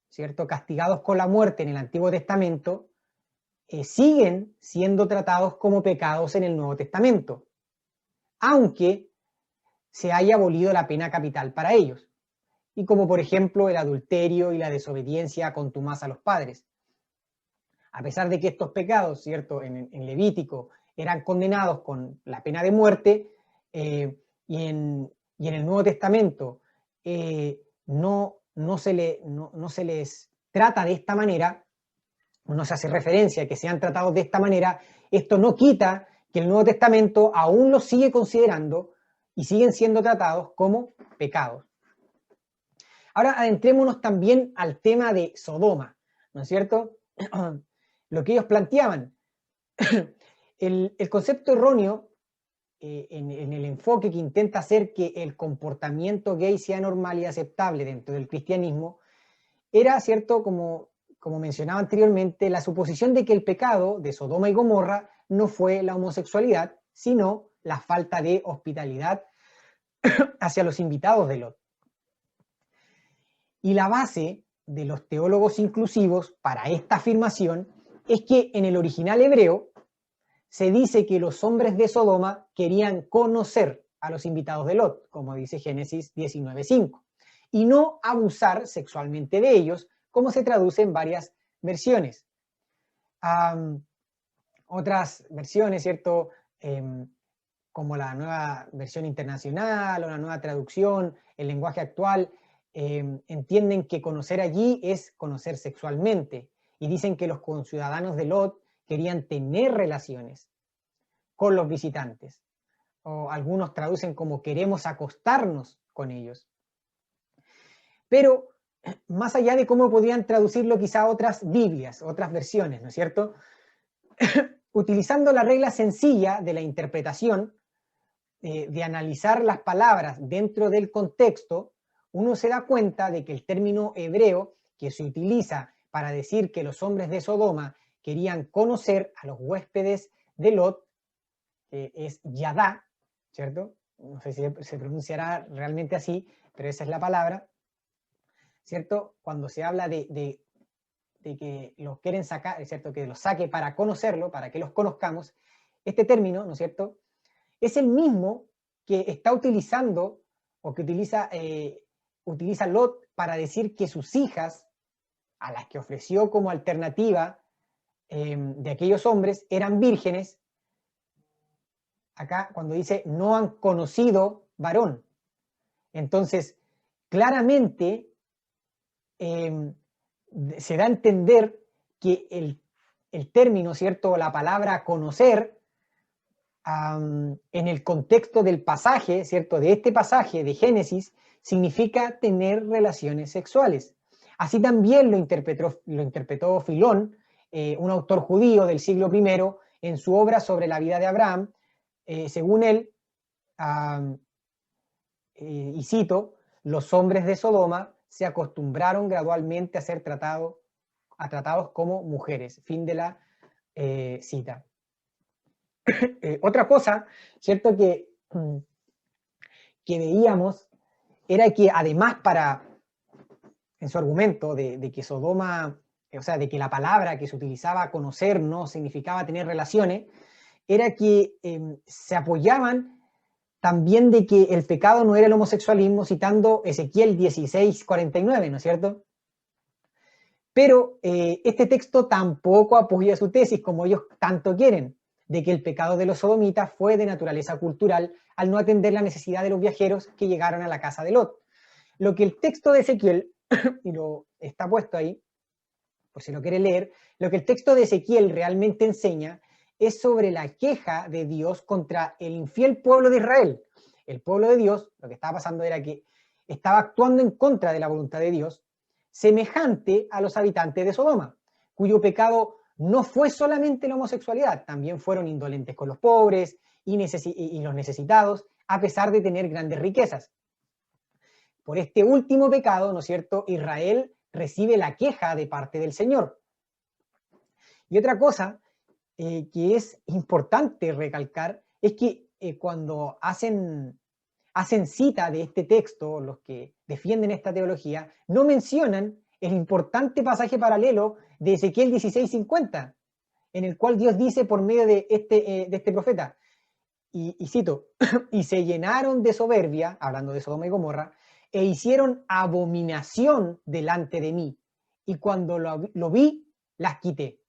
¿cierto?, castigados con la muerte en el Antiguo Testamento, siguen siendo tratados como pecados en el Nuevo Testamento, aunque se haya abolido la pena capital para ellos, y como por ejemplo el adulterio y la desobediencia contumaz a los padres. A pesar de que estos pecados, ¿cierto?, en Levítico eran condenados con la pena de muerte, y en el Nuevo Testamento no se les trata de esta manera, no se hace referencia a que sean tratados de esta manera, esto no quita que el Nuevo Testamento aún los sigue considerando y siguen siendo tratados como pecados. Ahora adentrémonos también al tema de Sodoma, ¿no es cierto? Lo que ellos planteaban, el concepto erróneo en el enfoque que intenta hacer que el comportamiento gay sea normal y aceptable dentro del cristianismo, era, ¿cierto?, como mencionaba anteriormente, la suposición de que el pecado de Sodoma y Gomorra no fue la homosexualidad, sino la falta de hospitalidad hacia los invitados de Lot. Y la base de los teólogos inclusivos para esta afirmación es que en el original hebreo se dice que los hombres de Sodoma querían conocer a los invitados de Lot, como dice Génesis 19:5, y no abusar sexualmente de ellos, como se traduce en varias versiones. Otras versiones, ¿cierto?, como la nueva versión internacional o la nueva traducción, el lenguaje actual, entienden que conocer allí es conocer sexualmente, y dicen que los conciudadanos de Lot querían tener relaciones con los visitantes, o algunos traducen como queremos acostarnos con ellos. Pero más allá de cómo podrían traducirlo quizá otras Biblias, otras versiones, ¿no es cierto? Utilizando la regla sencilla de la interpretación, de analizar las palabras dentro del contexto, uno se da cuenta de que el término hebreo que se utiliza para decir que los hombres de Sodoma querían conocer a los huéspedes de Lot es yadá, ¿cierto? No sé si se pronunciará realmente así, pero esa es la palabra, ¿cierto? Cuando se habla de que los quieren sacar, ¿cierto?, que los saque para conocerlo, para que los conozcamos, este término, ¿no es cierto?, es el mismo que está utilizando, o que utiliza Lot para decir que sus hijas, a las que ofreció como alternativa de aquellos hombres, eran vírgenes. Acá cuando dice no han conocido varón. Entonces, claramente se da a entender que el término, ¿cierto?, la palabra conocer, en el contexto del pasaje, ¿cierto?, de este pasaje de Génesis, significa tener relaciones sexuales. Así también lo interpretó Filón, un autor judío del siglo I, en su obra sobre la vida de Abraham. Según él, y cito, los hombres de Sodoma se acostumbraron gradualmente a ser tratados como mujeres. Fin de la cita. Otra cosa, ¿cierto?, que veíamos era que además en su argumento de que Sodoma, o sea, de que la palabra que se utilizaba conocer no significaba tener relaciones, era que se apoyaban también de que el pecado no era el homosexualismo, citando Ezequiel 16:49, ¿no es cierto? Pero este texto tampoco apoya su tesis como ellos tanto quieren. de que el pecado de los sodomitas fue de naturaleza cultural al no atender la necesidad de los viajeros que llegaron a la casa de Lot. Lo que el texto de Ezequiel, y lo está puesto ahí, por si lo quiere leer, lo que el texto de Ezequiel realmente enseña es sobre la queja de Dios contra el infiel pueblo de Israel. El pueblo de Dios, lo que estaba pasando era que estaba actuando en contra de la voluntad de Dios, semejante a los habitantes de Sodoma, cuyo pecado no fue solamente la homosexualidad, también fueron indolentes con los pobres y los necesitados, a pesar de tener grandes riquezas. Por este último pecado, ¿no es cierto?, Israel recibe la queja de parte del Señor. Y otra cosa que es importante recalcar es que cuando hacen cita de este texto, los que defienden esta teología, no mencionan el importante pasaje paralelo de Ezequiel 16:50, en el cual Dios dice por medio de este profeta, y cito, y se llenaron de soberbia, hablando de Sodoma y Gomorra, e hicieron abominación delante de mí, y cuando lo vi, las quité.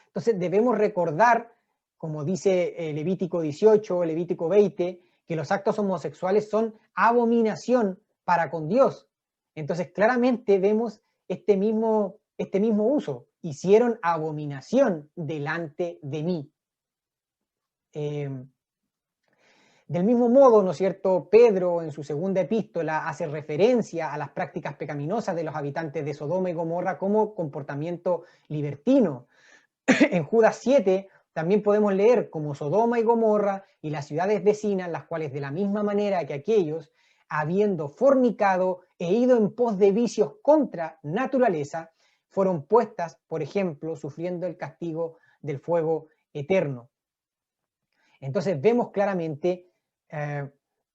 Entonces debemos recordar, como dice Levítico 18, Levítico 20, que los actos homosexuales son abominación para con Dios. Entonces claramente vemos este mismo uso. Hicieron abominación delante de mí. Del mismo modo, ¿no es cierto?, Pedro en su segunda epístola hace referencia a las prácticas pecaminosas de los habitantes de Sodoma y Gomorra como comportamiento libertino. En Judas 7 también podemos leer como Sodoma y Gomorra y las ciudades vecinas, las cuales de la misma manera que aquellos, habiendo fornicado e ido en pos de vicios contra naturaleza, fueron puestas, por ejemplo, sufriendo el castigo del fuego eterno. Entonces vemos claramente,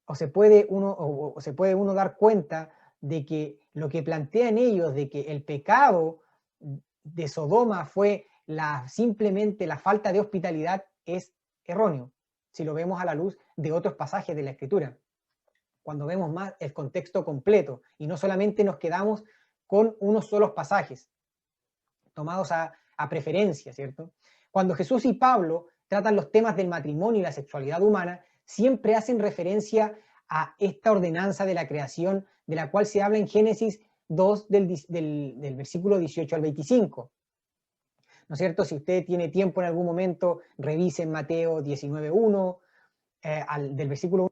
o se puede uno dar cuenta de que lo que plantean ellos, de que el pecado de Sodoma fue simplemente la falta de hospitalidad, es erróneo, si lo vemos a la luz de otros pasajes de la Escritura, cuando vemos más el contexto completo y no solamente nos quedamos con unos solos pasajes tomados a preferencia, ¿cierto? Cuando Jesús y Pablo tratan los temas del matrimonio y la sexualidad humana, siempre hacen referencia a esta ordenanza de la creación de la cual se habla en Génesis 2 del versículo 18 al 25. ¿No es cierto? Si usted tiene tiempo en algún momento, revisen Mateo 19:1, del versículo 1,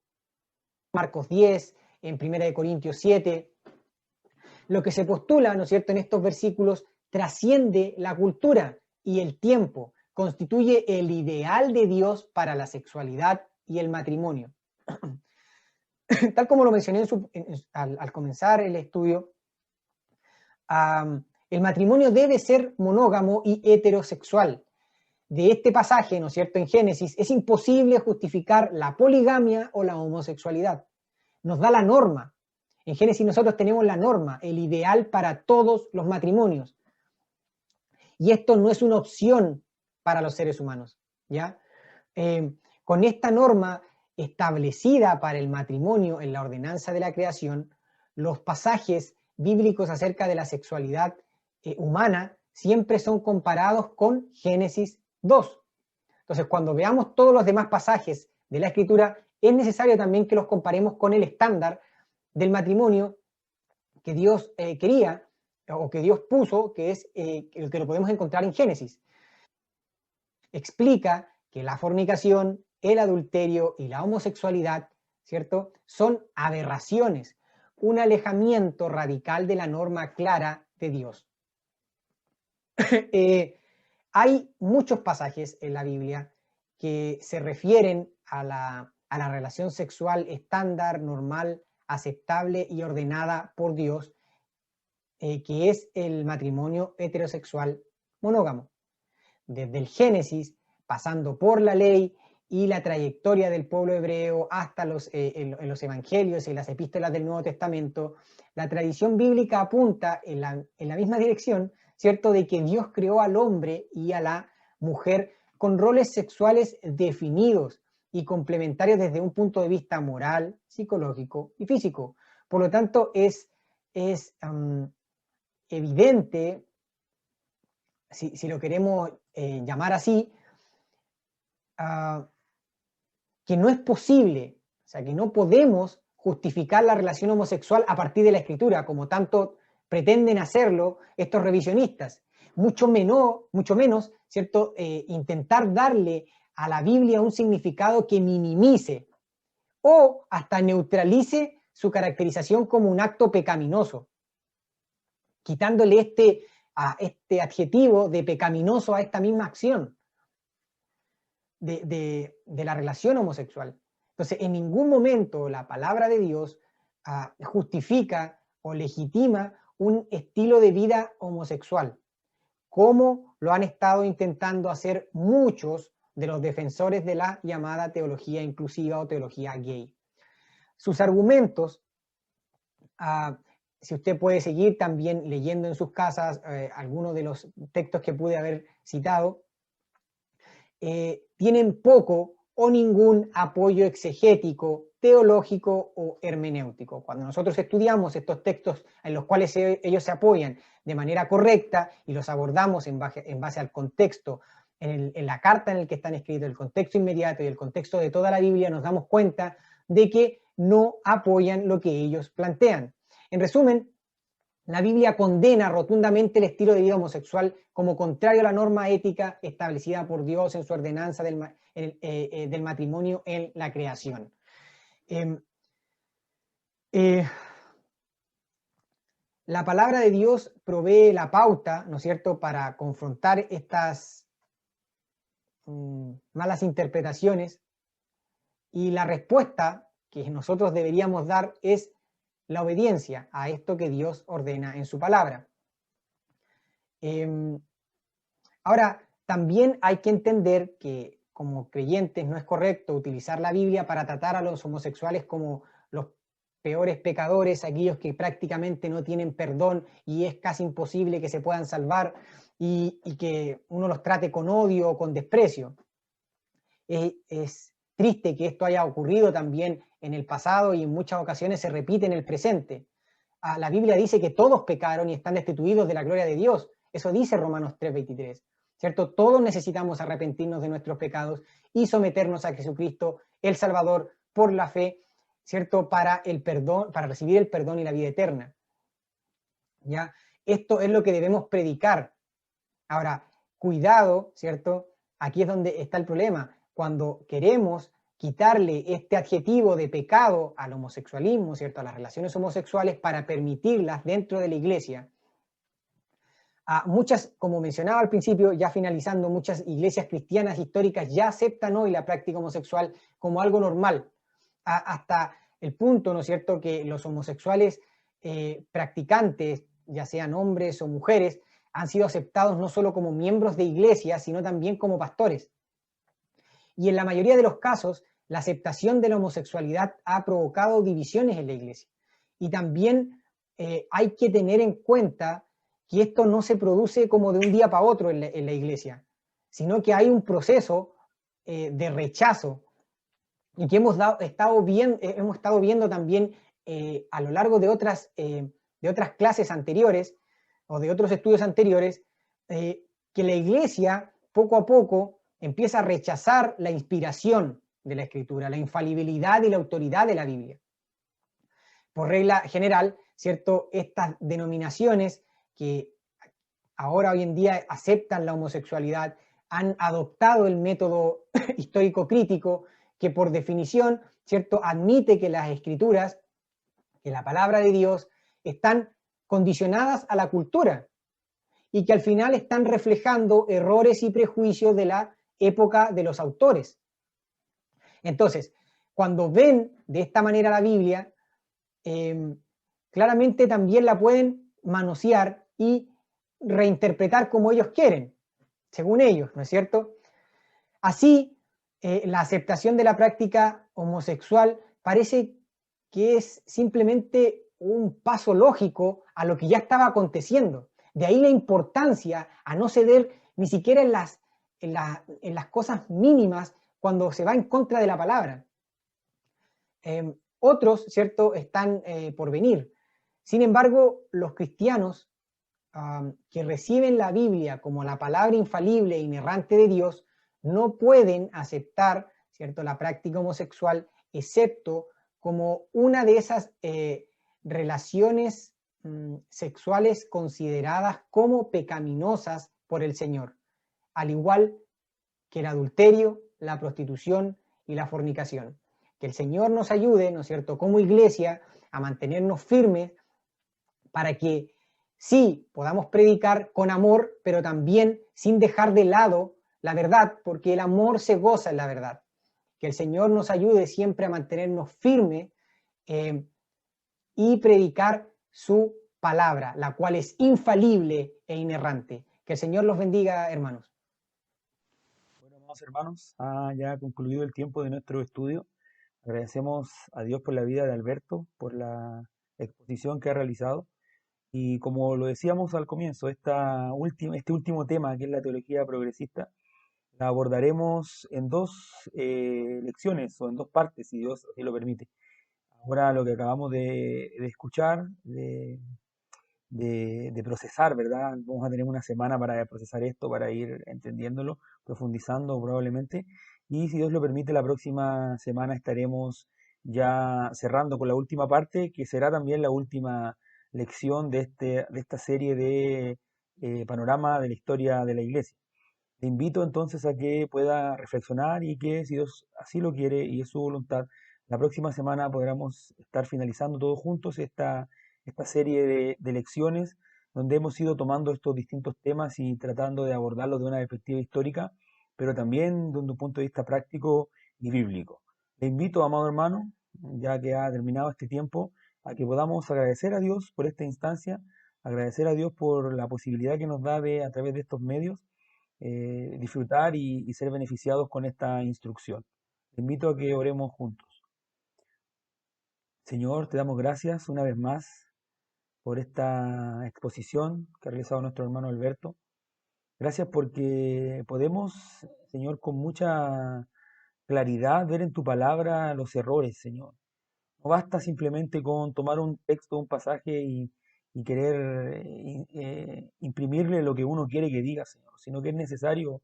Marcos 10, en 1 Corintios 7. Lo que se postula, ¿no es cierto?, en estos versículos trasciende la cultura y el tiempo, constituye el ideal de Dios para la sexualidad y el matrimonio. Tal como lo mencioné al comenzar el estudio, el matrimonio debe ser monógamo y heterosexual. De este pasaje, ¿no es cierto?, en Génesis, es imposible justificar la poligamia o la homosexualidad. Nos da la norma. En Génesis nosotros tenemos la norma, el ideal para todos los matrimonios. Y esto no es una opción para los seres humanos, ¿ya? Con esta norma establecida para el matrimonio en la ordenanza de la creación, los pasajes bíblicos acerca de la sexualidad humana siempre son comparados con Génesis 2. Entonces, cuando veamos todos los demás pasajes de la Escritura, es necesario también que los comparemos con el estándar del matrimonio que Dios quería o que Dios puso, que es el que lo podemos encontrar en Génesis. Explica que la fornicación, el adulterio y la homosexualidad, ¿cierto?, son aberraciones, un alejamiento radical de la norma clara de Dios. Hay muchos pasajes en la Biblia que se refieren a la relación sexual estándar, normal, aceptable y ordenada por Dios, que es el matrimonio heterosexual monógamo. Desde el Génesis, pasando por la ley y la trayectoria del pueblo hebreo hasta en los evangelios y las epístolas del Nuevo Testamento, la tradición bíblica apunta en la misma dirección, ¿cierto?, de que Dios creó al hombre y a la mujer con roles sexuales definidos y complementarios desde un punto de vista moral, psicológico y físico. Por lo tanto, es evidente, si lo queremos llamar así, que no es posible, o sea, que no podemos justificar la relación homosexual a partir de la Escritura, como tanto pretenden hacerlo estos revisionistas. Mucho menos, ¿cierto? Intentar darle a la Biblia un significado que minimice o hasta neutralice su caracterización como un acto pecaminoso, quitándole este adjetivo de pecaminoso a esta misma acción de la relación homosexual. Entonces, en ningún momento la palabra de Dios justifica o legitima un estilo de vida homosexual, como lo han estado intentando hacer muchos de los defensores de la llamada teología inclusiva o teología gay. Sus argumentos, si usted puede seguir también leyendo en sus casas algunos de los textos que pude haber citado, tienen poco o ningún apoyo exegético, teológico o hermenéutico. Cuando nosotros estudiamos estos textos en los cuales ellos se apoyan de manera correcta y los abordamos en base al contexto, en la carta en el que están escritos, el contexto inmediato y el contexto de toda la Biblia, nos damos cuenta de que no apoyan lo que ellos plantean. En resumen, la Biblia condena rotundamente el estilo de vida homosexual como contrario a la norma ética establecida por Dios en su ordenanza del matrimonio en la creación. La palabra de Dios provee la pauta, ¿no es cierto?, para confrontar estas malas interpretaciones, y la respuesta que nosotros deberíamos dar es la obediencia a esto que Dios ordena en su palabra. Ahora, también hay que entender que como creyentes no es correcto utilizar la Biblia para tratar a los homosexuales como los peores pecadores, aquellos que prácticamente no tienen perdón y es casi imposible que se puedan salvar, y que uno los trate con odio o con desprecio. Es triste que esto haya ocurrido también en el pasado y en muchas ocasiones se repite en el presente. La Biblia dice que todos pecaron y están destituidos de la gloria de Dios. Eso dice Romanos 3:23, ¿cierto? Todos necesitamos arrepentirnos de nuestros pecados y someternos a Jesucristo, el Salvador, por la fe, ¿cierto? Para el perdón, para recibir el perdón y la vida eterna. ¿Ya? Esto es lo que debemos predicar. Ahora, cuidado, ¿cierto? Aquí es donde está el problema. Cuando queremos quitarle este adjetivo de pecado al homosexualismo, ¿cierto?, a las relaciones homosexuales para permitirlas dentro de la iglesia. Muchas, como mencionaba al principio, ya finalizando, muchas iglesias cristianas históricas ya aceptan hoy la práctica homosexual como algo normal, hasta el punto, ¿no es cierto?, que los homosexuales practicantes, ya sean hombres o mujeres, han sido aceptados no solo como miembros de iglesias, sino también como pastores. Y en la mayoría de los casos, la aceptación de la homosexualidad ha provocado divisiones en la iglesia. Y también hay que tener en cuenta que esto no se produce como de un día para otro en la iglesia, sino que hay un proceso de rechazo, y que hemos estado viendo también a lo largo de otras clases anteriores o de otros estudios anteriores, que la iglesia poco a poco empieza a rechazar la inspiración de la Escritura, la infalibilidad y la autoridad de la Biblia. Por regla general, ¿cierto?, estas denominaciones que ahora hoy en día aceptan la homosexualidad han adoptado el método histórico crítico, que por definición, ¿cierto?, admite que las Escrituras, que la palabra de Dios, están condicionadas a la cultura y que al final están reflejando errores y prejuicios de la época de los autores. Entonces, cuando ven de esta manera la Biblia, claramente también la pueden manosear y reinterpretar como ellos quieren, según ellos, ¿no es cierto? Así, la aceptación de la práctica homosexual parece que es simplemente un paso lógico a lo que ya estaba aconteciendo. De ahí la importancia a no ceder ni siquiera en las cosas mínimas cuando se va en contra de la palabra. Otros, ¿cierto?, están por venir. Sin embargo, los cristianos que reciben la Biblia como la palabra infalible e inerrante de Dios no pueden aceptar, ¿cierto?, la práctica homosexual, excepto como una de esas relaciones sexuales consideradas como pecaminosas por el Señor, al igual que el adulterio, la prostitución y la fornicación. Que el Señor nos ayude, ¿no es cierto?, como iglesia, a mantenernos firmes para que sí podamos predicar con amor, pero también sin dejar de lado la verdad, porque el amor se goza en la verdad. Que el Señor nos ayude siempre a mantenernos firmes y predicar su palabra, la cual es infalible e inerrante. Que el Señor los bendiga, hermanos. Bueno, amados hermanos, ha ya concluido el tiempo de nuestro estudio. Agradecemos a Dios por la vida de Alberto, por la exposición que ha realizado. Y como lo decíamos al comienzo, este último tema, que es la teología progresista, la abordaremos en dos lecciones o en dos partes, si Dios así lo permite. Ahora lo que acabamos de escuchar, de procesar, ¿verdad? Vamos a tener una semana para procesar esto, para ir entendiéndolo, profundizando probablemente. Y si Dios lo permite, la próxima semana estaremos ya cerrando con la última parte, que será también la última lección de esta serie de panorama de la historia de la Iglesia. Te invito entonces a que pueda reflexionar y que, si Dios así lo quiere y es su voluntad, la próxima semana podamos estar finalizando todos juntos esta serie de lecciones donde hemos ido tomando estos distintos temas y tratando de abordarlos de una perspectiva histórica, pero también desde un punto de vista práctico y bíblico. Te invito, amado hermano, ya que ha terminado este tiempo, a que podamos agradecer a Dios por esta instancia, agradecer a Dios por la posibilidad que nos da de, a través de estos medios, disfrutar y ser beneficiados con esta instrucción. Te invito a que oremos juntos. Señor, te damos gracias una vez más por esta exposición que ha realizado nuestro hermano Alberto. Gracias porque podemos, Señor, con mucha claridad ver en tu palabra los errores, Señor. No basta simplemente con tomar un texto, un pasaje y querer imprimirle lo que uno quiere que diga, Señor, sino que es necesario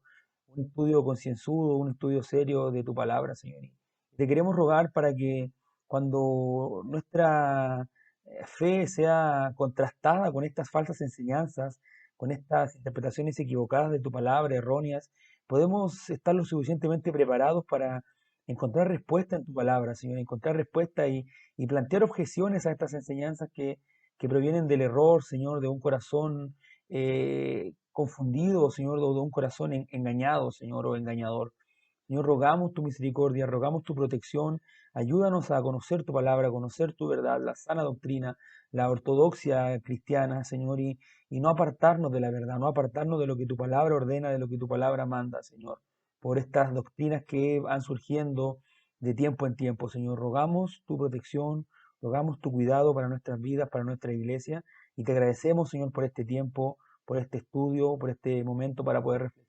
un estudio concienzudo, un estudio serio de tu palabra, Señor. Y te queremos rogar para que cuando nuestra fe sea contrastada con estas falsas enseñanzas, con estas interpretaciones equivocadas de tu palabra, erróneas, podemos estar lo suficientemente preparados para encontrar respuesta en tu palabra, Señor, encontrar respuesta y plantear objeciones a estas enseñanzas que provienen del error, Señor, de un corazón confundido, Señor, de un corazón engañado, Señor, o engañador. Señor, rogamos tu misericordia, rogamos tu protección, ayúdanos a conocer tu palabra, a conocer tu verdad, la sana doctrina, la ortodoxia cristiana, Señor, y no apartarnos de la verdad, no apartarnos de lo que tu palabra ordena, de lo que tu palabra manda, Señor, por estas doctrinas que van surgiendo de tiempo en tiempo, Señor. Rogamos tu protección, rogamos tu cuidado para nuestras vidas, para nuestra iglesia, y te agradecemos, Señor, por este tiempo, por este estudio, por este momento para poder reflexionar.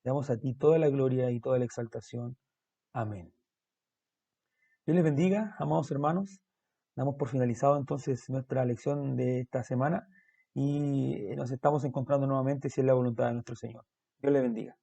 Te damos a ti toda la gloria y toda la exaltación. Amén. Dios les bendiga, amados hermanos. Damos por finalizado entonces nuestra lección de esta semana y nos estamos encontrando nuevamente si es la voluntad de nuestro Señor. Dios les bendiga.